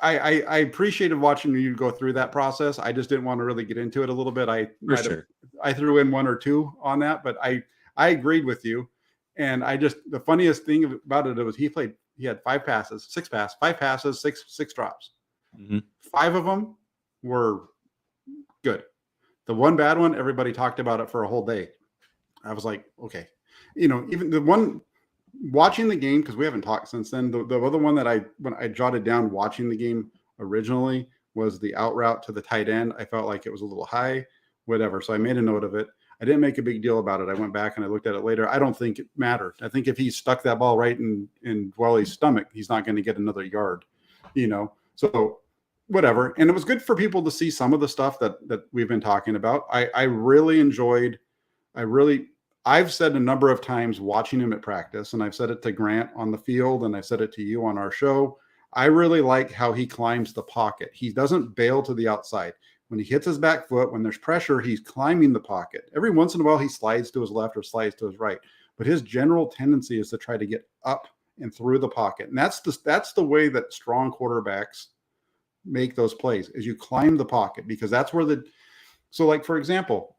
A: I appreciated watching you go through that process. I just didn't want to really get into it a little bit. I threw in one or two on that, but I agreed with you. And the funniest thing about it was he had five passes, six drops.
B: Mm-hmm.
A: 5 of them were good. The one bad one, everybody talked about it for a whole day. I was like, okay, even the one watching the game, because we haven't talked since then. The other one that when I jotted down watching the game originally was the out route to the tight end. I felt like it was a little high, whatever. So I made a note of it. I didn't make a big deal about it. I went back and I looked at it later. I don't think it mattered. I think if he stuck that ball right in Dwelly's stomach, he's not going to get another yard, So whatever. And it was good for people to see some of the stuff that we've been talking about. I really enjoyed. I've said a number of times watching him at practice, and I've said it to Grant on the field, and I've said it to you on our show. I really like how he climbs the pocket. He doesn't bail to the outside. When he hits his back foot, when there's pressure, he's climbing the pocket. Every once in a while, he slides to his left or slides to his right. But his general tendency is to try to get up and through the pocket. And that's the way that strong quarterbacks make those plays, is you climb the pocket, because that's where so like, for example,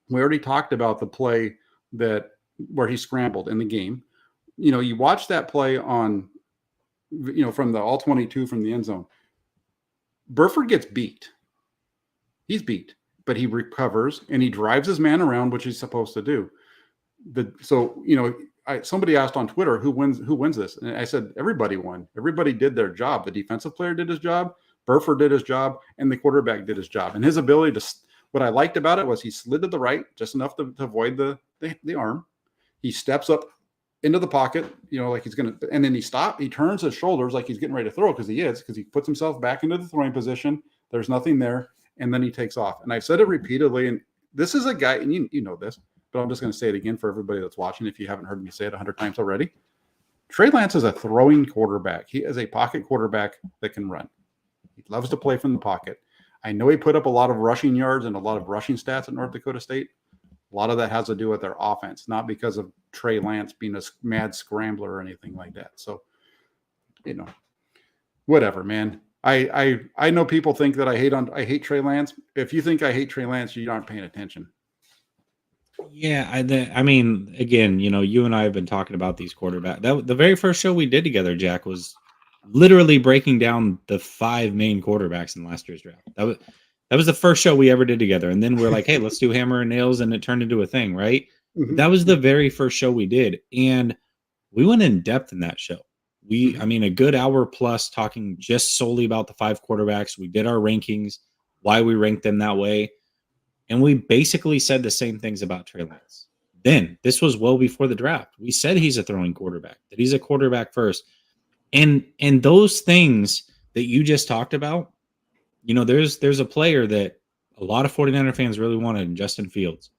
A: we already talked about the play where he scrambled in the game. You watch that play on, from the all 22 from the end zone. Burford gets beat. He's beat, but he recovers and he drives his man around, which he's supposed to do. Somebody asked on Twitter, who wins this? And I said, everybody won. Everybody did their job. The defensive player did his job. Burford did his job, and the quarterback did his job. And his ability what I liked about it was he slid to the right just enough to avoid the arm. He steps up into the pocket, like he's going to, and then he turns his shoulders like he's getting ready to throw, because he puts himself back into the throwing position. There's nothing there. And then he takes off. And I've said it repeatedly, and this is a guy, and you know this, but I'm just going to say it again for everybody that's watching if you haven't heard me say it 100 times already. Trey Lance is a throwing quarterback. He is a pocket quarterback that can run. He loves to play from the pocket. I know he put up a lot of rushing yards and a lot of rushing stats at North Dakota State. A lot of that has to do with their offense, not because of Trey Lance being a mad scrambler or anything like that. So, whatever, man. I know people think that I hate Trey Lance. If you think I hate Trey Lance, you aren't paying attention.
B: Yeah, I mean, again, you and I have been talking about these quarterbacks. The very first show we did together, Jack, was literally breaking down the 5 main quarterbacks in last year's draft. That was the first show we ever did together. And then we're like, hey, let's do Hammer and Nails, and it turned into a thing, right? Mm-hmm. That was the very first show we did. And we went in depth in that show. A good hour plus talking just solely about the 5 quarterbacks. We did our rankings, why we ranked them that way. And we basically said the same things about Trey Lance. Then, this was well before the draft. We said he's a throwing quarterback, that he's a quarterback first. And those things that you just talked about, there's a player that a lot of 49er fans really wanted in Justin Fields.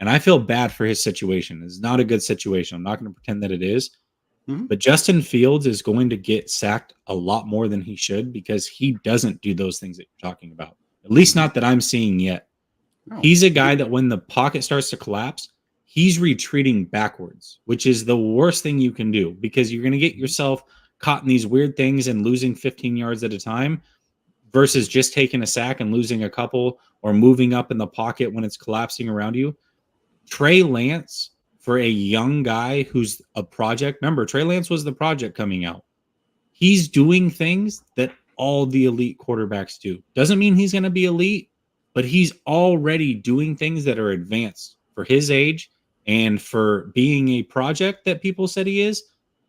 B: And I feel bad for his situation. It's not a good situation. I'm not going to pretend that it is. Mm-hmm. But Justin Fields is going to get sacked a lot more than he should, because he doesn't do those things that you're talking about. At least not that I'm seeing yet. No. He's a guy that when the pocket starts to collapse, he's retreating backwards, which is the worst thing you can do because you're going to get yourself caught in these weird things and losing 15 yards at a time versus just taking a sack and losing a couple or moving up in the pocket when it's collapsing around you. Trey Lance, for a young guy who's a project, remember, Trey Lance was the project coming out. He's doing things that all the elite quarterbacks do. Doesn't mean he's going to be elite, but he's already doing things that are advanced for his age and for being a project that people said he is.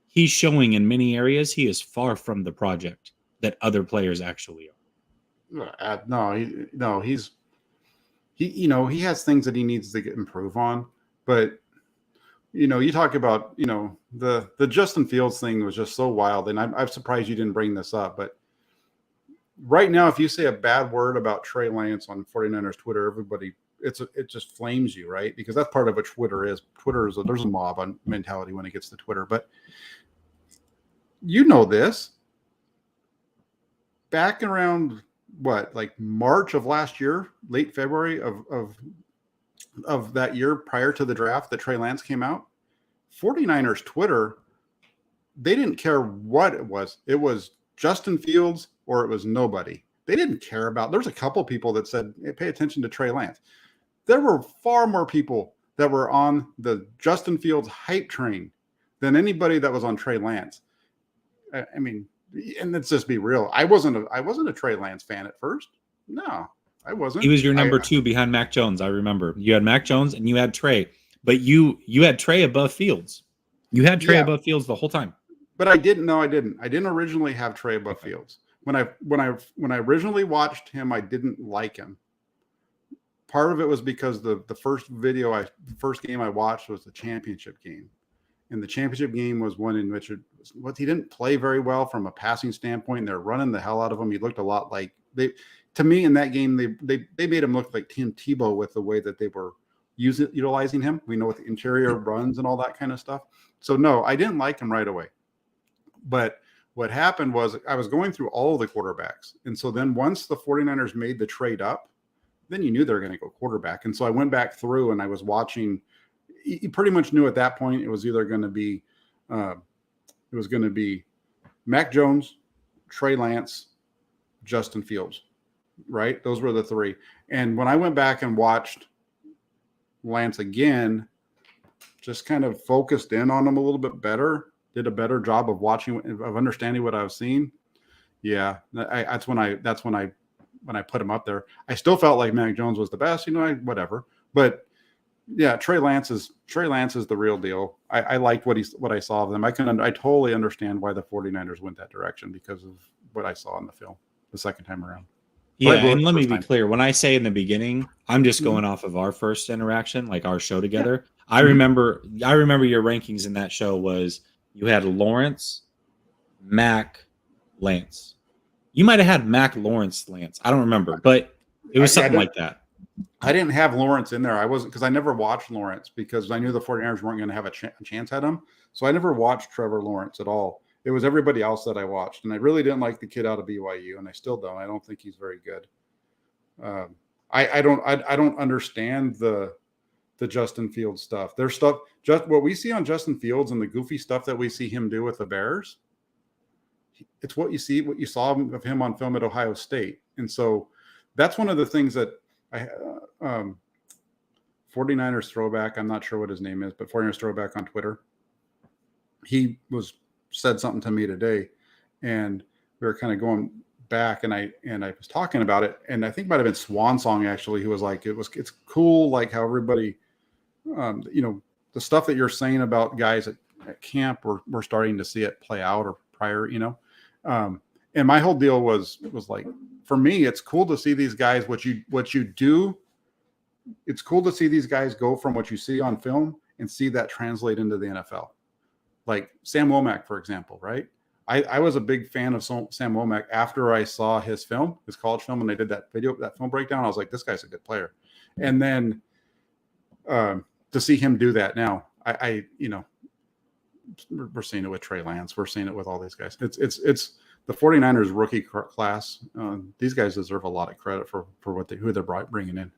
B: He's showing in many areas he is far from the project that other players actually are.
A: He has things that he needs to improve on, but you talk about the Justin Fields thing was just so wild, and I'm surprised you didn't bring this up, but right now, if you say a bad word about Trey Lance on 49ers Twitter, everybody it just flames you, right? Because that's part of what Twitter is. There's a mob on mentality when it gets to Twitter, but this back around like March of last year, late February of that year prior to the draft that Trey Lance came out, 49ers Twitter, they didn't care what it was. It was Justin Fields or it was nobody. They didn't care about. There's a couple people that said, hey, pay attention to Trey Lance. There were far more people that were on the Justin Fields hype train than anybody that was on Trey Lance. I mean, and let's just be real. I wasn't a Trey Lance fan at first. No, I wasn't.
B: He was your number two behind Mac Jones. I remember you had Mac Jones and you had Trey, but you had Trey above Fields. You had Trey above Fields the whole time.
A: But I didn't. No, I didn't. I didn't originally have Trey above Fields. When I originally watched him, I didn't like him. Part of it was because the first game I watched was the championship game. And the championship game was one in which he didn't play very well from a passing standpoint. They're running the hell out of him. He looked a lot like to me in that game, they made him look like Tim Tebow with the way that they were utilizing him. We know with the interior runs and all that kind of stuff. So no, I didn't like him right away. But what happened was I was going through all of the quarterbacks. And so then once the 49ers made the trade up, then you knew they were going to go quarterback. And so I went back through and I was watching. You pretty much knew at that point it was either going to be Mac Jones, Trey Lance, Justin Fields, right? Those were the three. And when I went back and watched Lance again, just kind of focused in on him a little bit better, did a better job of understanding what I was seeing. Yeah, that's when I put him up there. I still felt like Mac Jones was the best, whatever. But yeah, Trey Lance is the real deal. I liked what I saw of them. I totally understand why the 49ers went that direction because of what I saw in the film the second time around.
B: Yeah, and let me be clear. When I say in the beginning, I'm just going off of our first interaction, like our show together. Yeah. I remember your rankings in that show was you had Lawrence, Mac, Lance. You might have had Mac, Lawrence, Lance. I don't remember, but it was something like that.
A: I didn't have Lawrence in there. I wasn't because I never watched Lawrence because I knew the 49ers weren't going to have a chance at him. So I never watched Trevor Lawrence at all. It was everybody else that I watched, and I really didn't like the kid out of BYU, and I still don't. I don't think he's very good. I don't understand the Justin Fields stuff. There's stuff just what we see on Justin Fields and the goofy stuff that we see him do with the Bears. It's what you saw of him on film at Ohio State, and so that's one of the things that 49ers throwback. I'm not sure what his name is, but 49ers throwback on Twitter. He said something to me today, and we were kind of going back, and I was talking about it, and I think it might have been Swan Song actually, who was like, it's cool, like how everybody, the stuff that you're saying about guys at camp, we're starting to see it play out or prior, and my whole deal was like, for me, it's cool to see these guys, what you do. It's cool to see these guys go from what you see on film and see that translate into the NFL. Like Sam Womack, for example, right? I was a big fan of Sam Womack after I saw his college film, when they did that film breakdown. I was like, this guy's a good player. And then to see him do that now, we're seeing it with Trey Lance. We're seeing it with all these guys. It's the 49ers rookie class. These guys deserve a lot of credit for who they're bringing in.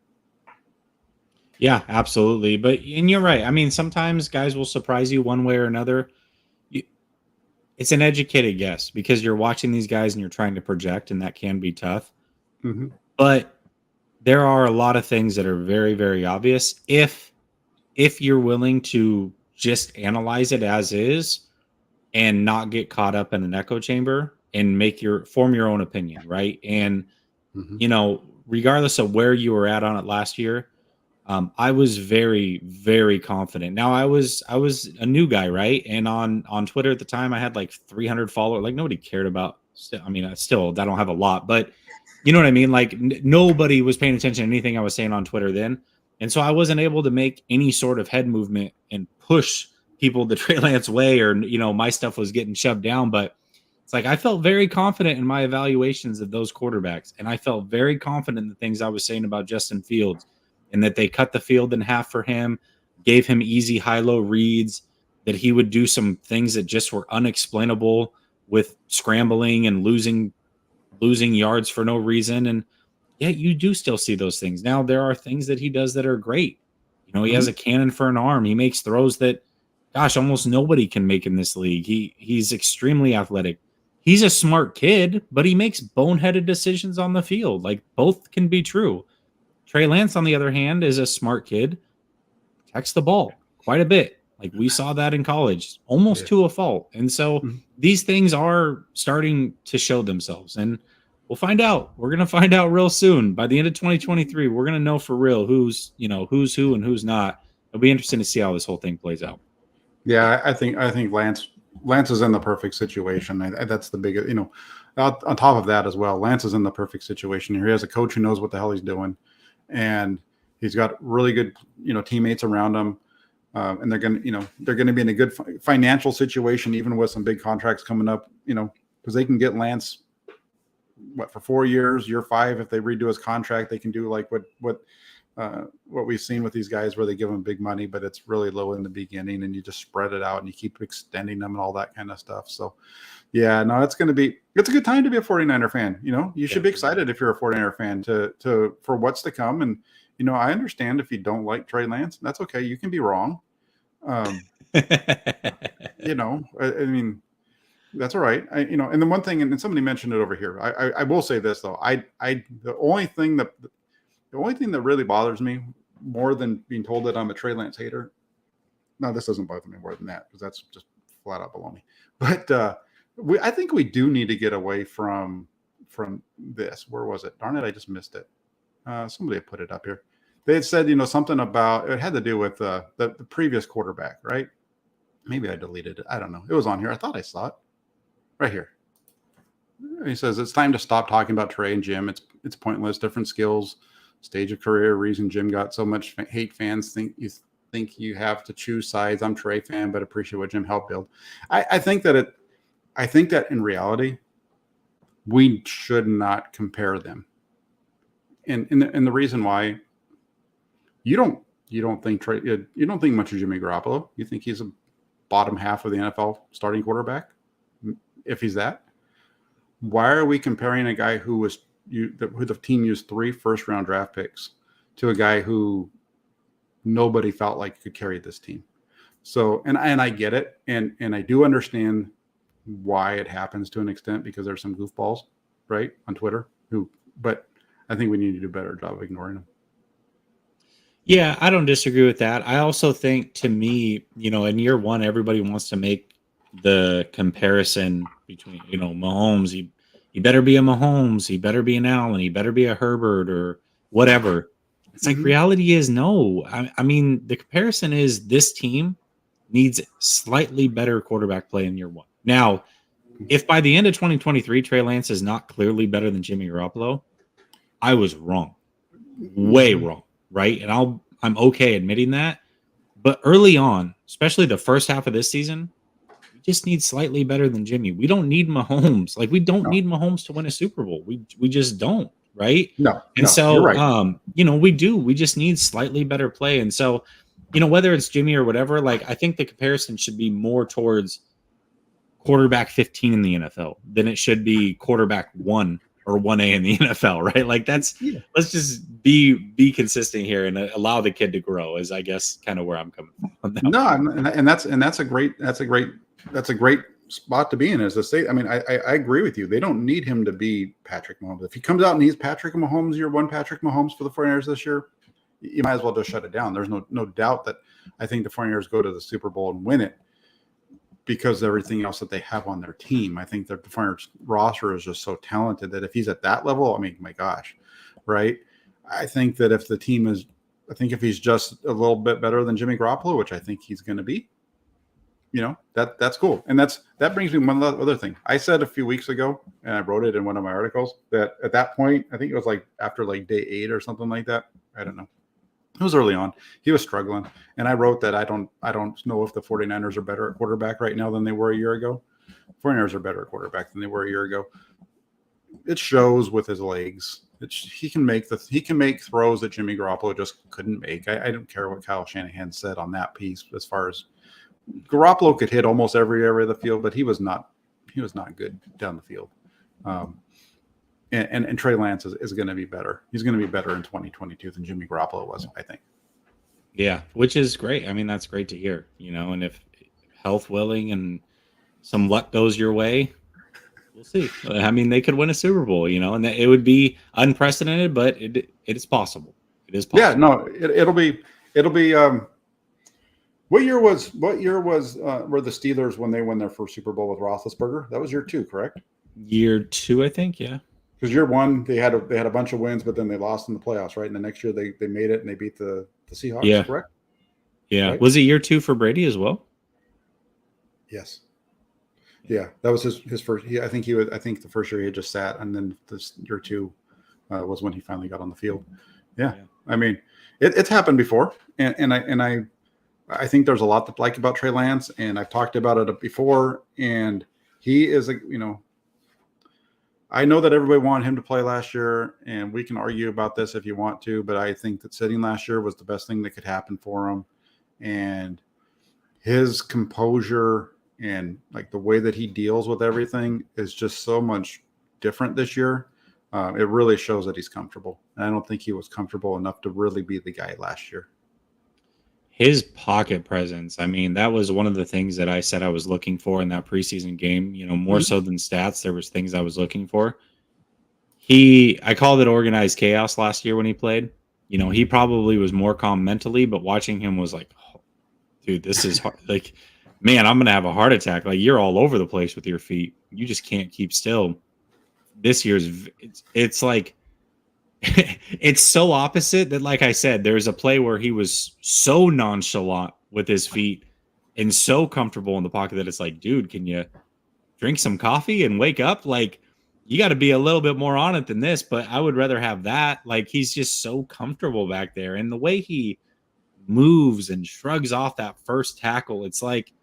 B: Yeah, absolutely. And you're right. I mean, sometimes guys will surprise you one way or another. You, it's an educated guess because you're watching these guys and you're trying to project, and that can be tough.
A: Hmm.
B: But there are a lot of things that are very, very obvious if you're willing to just analyze it as is and not get caught up in an echo chamber and form your own opinion, right? And
A: Hmm.
B: regardless of where you were at on it last year, I was very, very confident. Now I was a new guy, right? And on Twitter at the time, I had like 300 followers. Like nobody cared about. I mean, I don't have a lot, but you know what I mean. Like nobody was paying attention to anything I was saying on Twitter then, and so I wasn't able to make any sort of head movement and push people the Trey Lance way, or my stuff was getting shoved down. But it's like I felt very confident in my evaluations of those quarterbacks, and I felt very confident in the things I was saying about Justin Fields and that they cut the field in half for him, gave him easy high-low reads, that he would do some things that just were unexplainable with scrambling and losing yards for no reason. And yet you do still see those things. Now there are things that he does that are great. He has a cannon for an arm. He makes throws that, gosh, almost nobody can make in this league. He's extremely athletic. He's a smart kid, but he makes boneheaded decisions on the field. Like both can be true. Trey Lance, on the other hand, is a smart kid, protects the ball quite a bit. Like we saw that in college, almost to a fault. And so these things are starting to show themselves. And we'll find out. We're going to find out real soon. By the end of 2023, we're going to know for real who's who and who's not. It'll be interesting to see how this whole thing plays out.
A: Yeah, I think Lance is in the perfect situation. That's the biggest, on top of that as well. Lance is in the perfect situation here. He has a coach who knows what the hell he's doing, and he's got really good, teammates around him. And they're going to be in a good financial situation, even with some big contracts coming up, because they can get Lance for 4 years, year 5. If they redo his contract, they can do like what we've seen with these guys where they give them big money, but it's really low in the beginning and you just spread it out and you keep extending them and all that kind of stuff. So yeah, no, it's a good time to be a 49er fan. You should be excited if you're a 49er fan for what's to come. And, I understand if you don't like Trey Lance, that's okay. You can be wrong. I mean, that's all right. And the one thing, and somebody mentioned it over here, I will say this though. The only thing that really bothers me more than being told that I'm a Trey Lance hater. No, this doesn't bother me more than that because that's just flat out baloney. But I think we do need to get away from this. Where was it? Darn it, I just missed it. Somebody put it up here. They had said, something about it had to do with the previous quarterback, right? Maybe I deleted it. I don't know. It was on here. I thought I saw it right here. He says it's time to stop talking about Trey and Jim. It's pointless. Different skills, stage of career. Reason Jim got so much hate. Fans think you have to choose sides. I'm Trey fan, but appreciate what Jim helped build. I think that in reality, we should not compare them. And the reason why. You don't think much of Jimmy Garoppolo. You think he's a bottom half of the NFL starting quarterback, if he's that. Why are we comparing a guy who the team used 3 first-round draft picks to a guy who nobody felt like could carry this team? So, and I get it, and I do understand why it happens to an extent because there's some goofballs, right, on Twitter but I think we need to do a better job of ignoring them.
B: Yeah, I don't disagree with that. I also think, to me, in year one, everybody wants to make the comparison between, Mahomes. He better be a Mahomes. He better be an Allen. He better be a Herbert or whatever. It's like reality is no. I mean, the comparison is this team needs slightly better quarterback play in year one. Now, if by the end of 2023, Trey Lance is not clearly better than Jimmy Garoppolo, I was wrong. Way wrong. Right. And I'm okay admitting that. But early on, especially the first half of this season, we just need slightly better than Jimmy. We don't need Mahomes. Like we don't need Mahomes to win a Super Bowl. We just don't. Right. So,
A: you're right.
B: We do. We just need slightly better play. And so, whether it's Jimmy or whatever, like I think the comparison should be more towards quarterback 15 in the NFL than it should be quarterback 1 or 1A in the NFL, right? Like let's just be consistent here and allow the kid to grow is I guess kind of where I'm coming from on that.
A: No, and that's a great spot to be in as a state. I mean, I agree with you. They don't need him to be Patrick Mahomes. If he comes out and he's Patrick Mahomes, year one Patrick Mahomes for the 49ers this year, you might as well just shut it down. There's no doubt that I think the 49ers go to the Super Bowl and win it because of everything else that they have on their team. I think that the 49ers roster is just so talented that if he's at that level, I mean, my gosh, right? I think that if he's just a little bit better than Jimmy Garoppolo, which I think he's going to be, that's cool. And that brings me one other thing. I said a few weeks ago, and I wrote it in one of my articles, that at that point, I think it was like after like day 8 or something like that. I don't know. It was early on. He was struggling. And I wrote that I don't know if the 49ers are better at quarterback right now than they were a year ago. 49ers are better at quarterback than they were a year ago. It shows with his legs. He can make throws that Jimmy Garoppolo just couldn't make. I don't care what Kyle Shanahan said on that piece as far as Garoppolo could hit almost every area of the field, but he was not good down the field. And Trey Lance is going to be better. He's going to be better in 2022 than Jimmy Garoppolo was, I think.
B: Yeah, which is great. I mean, that's great to hear, and if health willing and some luck goes your way, we'll see. I mean, they could win a Super Bowl, and it would be unprecedented, but it is possible. It is possible.
A: Yeah, no, it'll be what year were the Steelers when they won their first Super Bowl with Roethlisberger? That was year 2, correct?
B: Year 2, I think, yeah.
A: Because year 1 they had a bunch of wins, but then they lost in the playoffs, right? And the next year they made it and they beat the Seahawks, correct?
B: Yeah.
A: Right?
B: Was it year 2 for Brady as well?
A: Yes. Yeah, that was his first. I think the first year he had just sat, and then this year 2 was when he finally got on the field. Yeah. I mean, it's happened before, and I think there's a lot to like about Trey Lance, and I've talked about it before, and he is I know that everybody wanted him to play last year, and we can argue about this if you want to, but I think that sitting last year was the best thing that could happen for him. And his composure and like the way that he deals with everything is just so much different this year. It really shows that he's comfortable. And I don't think he was comfortable enough to really be the guy last year.
B: His pocket presence. I mean, that was one of the things that I said I was looking for in that preseason game, more so than stats. There was things I was looking for. I called it organized chaos last year when he played. He probably was more calm mentally, but watching him was like, oh, dude, this is hard. Like, man, I'm going to have a heart attack. Like, you're all over the place with your feet. You just can't keep still. This year's, it's like, it's so opposite that, like I said, there's a play where he was so nonchalant with his feet and so comfortable in the pocket that it's like, dude, can you drink some coffee and wake up? Like, you got to be a little bit more on it than this, but I would rather have that. Like, he's just so comfortable back there. And the way he moves and shrugs off that first tackle, it's like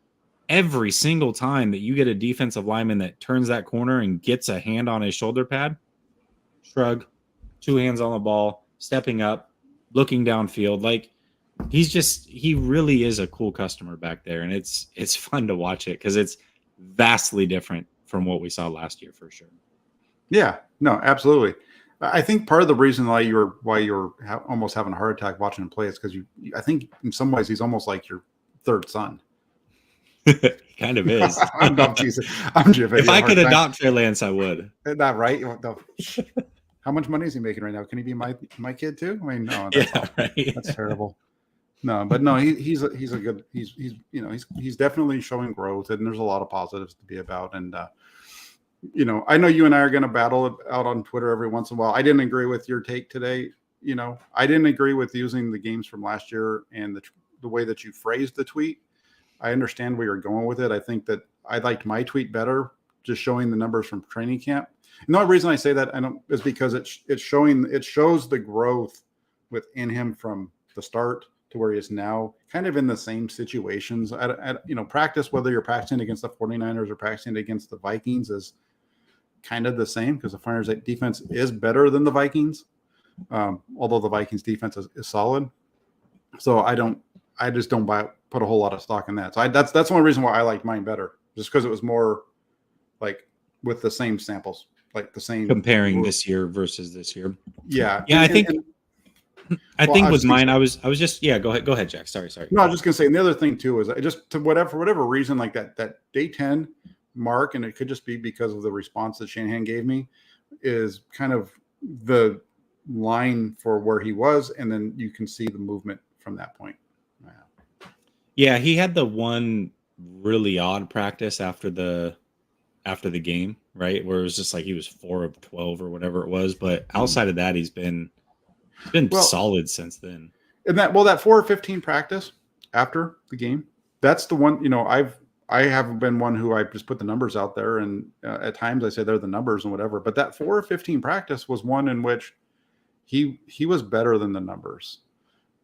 B: every single time that you get a defensive lineman that turns that corner and gets a hand on his shoulder pad, shrug, 2 hands on the ball, stepping up, looking downfield. Like, he really is a cool customer back there. And it's fun to watch it because it's vastly different from what we saw last year for sure.
A: Yeah, no, absolutely. I think part of the reason why you're almost having a heart attack watching him play is because I think in some ways he's almost like your third son.
B: Kind of is.
A: I'm teasing. If
B: I could adopt Trey Lance, I would.
A: Not right. How much money is he making right now? Can he be my kid too? I mean, no, that's terrible. No, but no, he's definitely showing growth, and there's a lot of positives to be about. And I know you and I are going to battle it out on Twitter every once in a while. I didn't agree with your take today. I didn't agree with using the games from last year and the way that you phrased the tweet. I understand where you're going with it. I think that I liked my tweet better, just showing the numbers from training camp. And the only reason I say that is because it shows the growth within him from the start to where he is now, kind of in the same situations. Practice, whether you're practicing against the 49ers or practicing against the Vikings, is kind of the same because the 49ers defense is better than the Vikings, although the Vikings defense is solid. So I just don't put a whole lot of stock in that. So that's one reason why I liked mine better, just because it was more like with the same samples. like the same
B: Comparing
A: group.
B: this year versus this year.
A: Yeah.
B: Yeah, I think
A: Well,
B: with mine, I was just go ahead, Jack. Sorry.
A: no, I was just gonna say, and the other thing too is I just for whatever reason, like that day 10 mark, and it could just be because of the response that Shanahan gave me, is kind of the line for where he was, and then you can see the movement from that point.
B: Yeah, he had the one really odd practice after the game, right? Where it was just like he was 4 of 12 or whatever it was. But outside of that, he's been solid since then.
A: And that 4-15 practice after the game, that's the one, I haven't been one who I just put the numbers out there, and at times I say they're the numbers and whatever, but that 4-15 practice was one in which he was better than the numbers.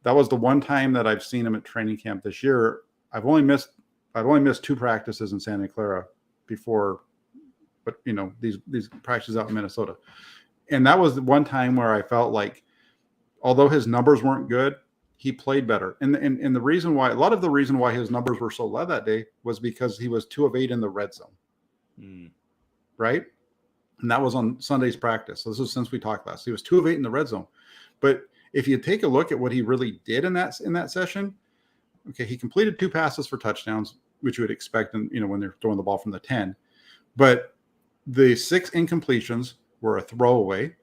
A: That was the one time that I've seen him at training camp this year. I've only missed 2 practices in Santa Clara before, but these practices out in Minnesota. And that was the one time where I felt like, although his numbers weren't good, he played better. And the reason why, a lot of the reason why his numbers were so low that day was because he was 2 of 8 in the red zone. Right? And that was on Sunday's practice. So this is since we talked last. He was 2 of 8 in the red zone. But if you take a look at what he really did in that session, okay, he completed 2 passes for touchdowns, which you would expect, when they're throwing the ball from the 10. But the 6 incompletions were a throwaway,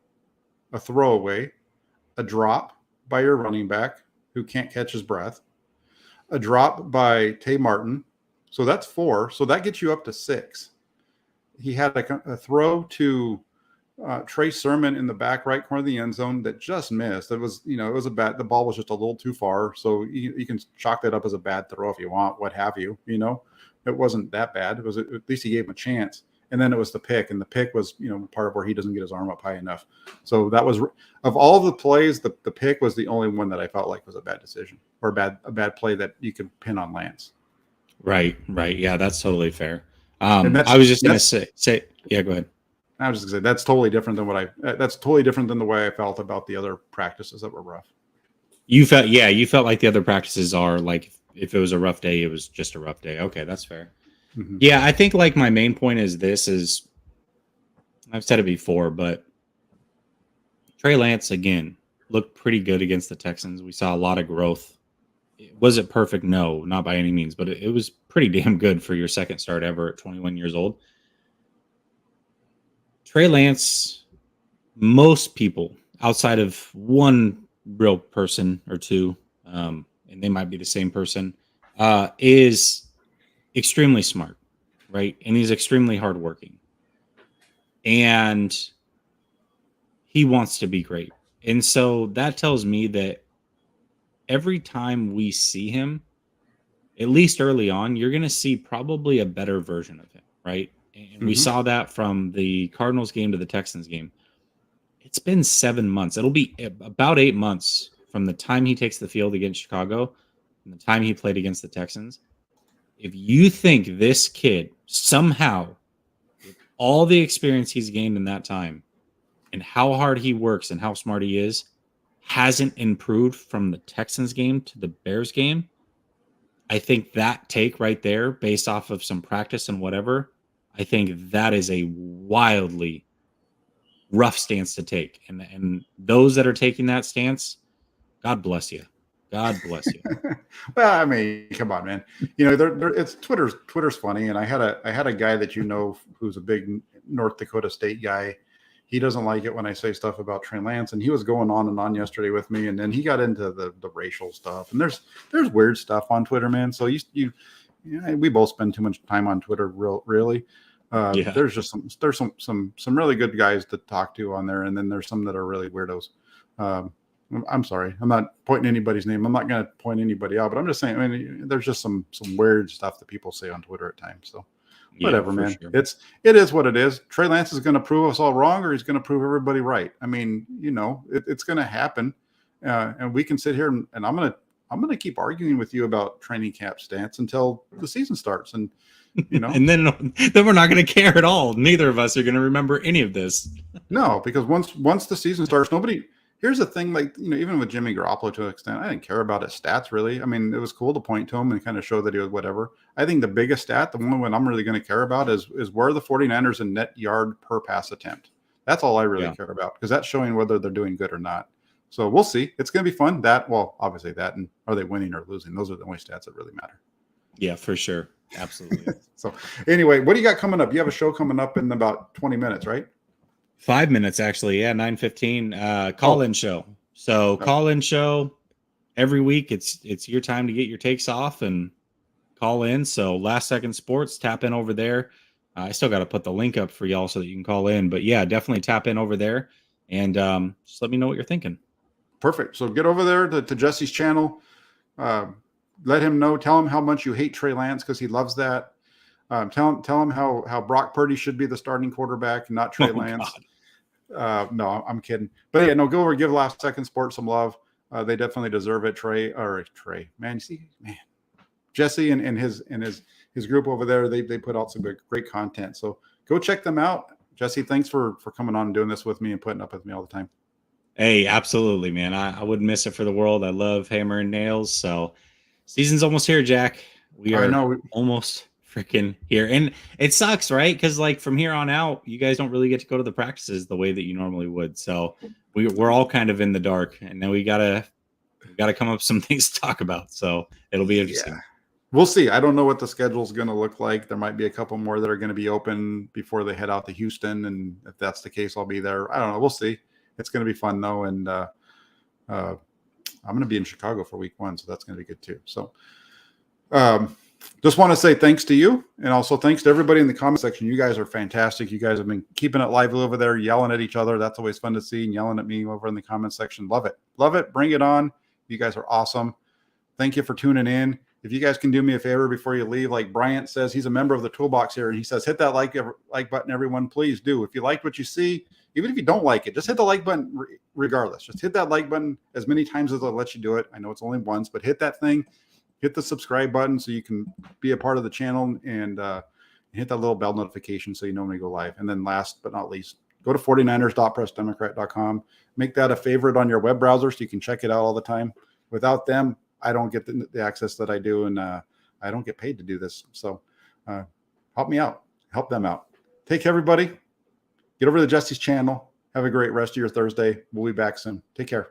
A: a drop by your running back who can't catch his breath, a drop by Tay Martin. So that's 4. So that gets you up to 6. He had a throw to Trey Sermon in the back right corner of the end zone that just missed. It was, the ball was just a little too far. So you can chalk that up as a bad throw if you want, what have you, it wasn't that bad. It was, at least he gave him a chance. And then it was the pick, and the pick was, part of where he doesn't get his arm up high enough. So that was, of all the plays, the pick was the only one that I felt like was a bad decision, or a bad play that you could pin on Lance.
B: Right. Yeah, that's totally fair. I was just going to say, yeah, go ahead.
A: I was just going to say, that's totally different than the way I felt about the other practices that were rough.
B: You felt like the other practices are like, if it was a rough day, it was just a rough day. Okay, that's fair. Mm-hmm. Yeah, I think like my main point is I've said it before, but Trey Lance again looked pretty good against the Texans. We saw a lot of growth. Was it perfect? No, not by any means, but it was pretty damn good for your second start ever at 21 years old. Trey Lance, most people outside of one real person or two, and they might be the same person, is extremely smart, right? And he's extremely hardworking. And he wants to be great. And so that tells me that every time we see him, at least early on, you're going to see probably a better version of him, right? And we saw that from the Cardinals game to the Texans game. It's been 7 months. It'll be about 8 months from the time he takes the field against Chicago and the time he played against the Texans. If you think this kid somehow, with all the experience he's gained in that time and how hard he works and how smart he is, hasn't improved from the Texans game to the Bears game, I think that take right there, based off of some practice and whatever, I think that is a wildly rough stance to take. And those that are taking that stance, God bless you. God bless you.
A: Well, I mean, come on, man. It's Twitter's funny, and I had a guy that who's a big North Dakota State guy. He doesn't like it when I say stuff about Trey Lance, and he was going on and on yesterday with me, and then he got into the racial stuff. And there's weird stuff on Twitter, man. So we both spend too much time on Twitter, really. There's just some really good guys to talk to on there, and then there's some that are really weirdos. I'm sorry, I'm not pointing anybody's name. I'm not going to point anybody out, but I'm just saying, I mean, there's just some weird stuff that people say on Twitter at times. So whatever, man. Sure. It is what it is. Trey Lance is going to prove us all wrong, or he's going to prove everybody right. I mean, it's going to happen, and we can sit here and I'm going to keep arguing with you about training camp stance until the season starts, and
B: and then we're not going to care at all. Neither of us are going to remember any of this.
A: No, because once the season starts, nobody. Here's the thing, like, even with Jimmy Garoppolo to an extent, I didn't care about his stats really. I mean, it was cool to point to him and kind of show that he was whatever. I think the biggest stat, the one I'm really going to care about is where are the 49ers in net yard per pass attempt. That's all I really
B: Yeah.
A: care about, because that's showing whether they're doing good or not. So we'll see. It's going to be fun. Obviously that, and are they winning or losing? Those are the only stats that really matter.
B: Yeah, for sure. Absolutely.
A: So anyway, what do you got coming up? You have a show coming up in about 20 minutes, right?
B: 5 minutes actually. Yeah, 9:15. Call-in show. So call-in show every week. It's your time to get your takes off and call in. So Last Second Sports, tap in over there. I still got to put the link up for y'all so that you can call in. But yeah, definitely tap in over there and just let me know what you're thinking.
A: Perfect. So get over there to Jesse's channel. Let him know. Tell him how much you hate Trey Lance, because he loves that. Tell him how Brock Purdy should be the starting quarterback, not Trey Lance. No, I'm kidding. But yeah, no, go over and give Last Second Sports some love. They definitely deserve it. Trey, man, you see, man, Jesse and his group over there, they put out some great content. So go check them out. Jesse, thanks for coming on and doing this with me and putting up with me all the time.
B: Hey, absolutely, man. I wouldn't miss it for the world. I love Hammer and Nails. So season's almost here, Jack. We are almost freaking here. And it sucks, right? Because like from here on out, you guys don't really get to go to the practices the way that you normally would. So we're all kind of in the dark, and then we gotta come up with some things to talk about. So it'll be interesting.
A: Yeah. We'll see. I don't know what the schedule is going to look like. There might be a couple more that are going to be open before they head out to Houston. And if that's the case, I'll be there. I don't know. We'll see. It's going to be fun though. And I'm going to be in Chicago for week 1. So that's going to be good too. So just want to say thanks to you. And also thanks to everybody in the comment section. You guys are fantastic. You guys have been keeping it lively over there, yelling at each other. That's always fun to see, and yelling at me over in the comment section. Love it. Love it. Bring it on. You guys are awesome. Thank you for tuning in. If you guys can do me a favor before you leave, like Bryant says, he's a member of the Toolbox here, and he says, hit that like button, everyone. Please do. If you liked what you see, even if you don't like it, just hit the like button regardless. Just hit that like button as many times as they'll let you do it. I know it's only once, but hit that thing. Hit the subscribe button so you can be a part of the channel, and hit that little bell notification so you know when we go live. And then last but not least, go to 49ers.pressdemocrat.com. Make that a favorite on your web browser so you can check it out all the time. Without them, I don't get the access that I do, and I don't get paid to do this. So help me out. Help them out. Take care, everybody. Get over to Jesse's channel. Have a great rest of your Thursday. We'll be back soon. Take care.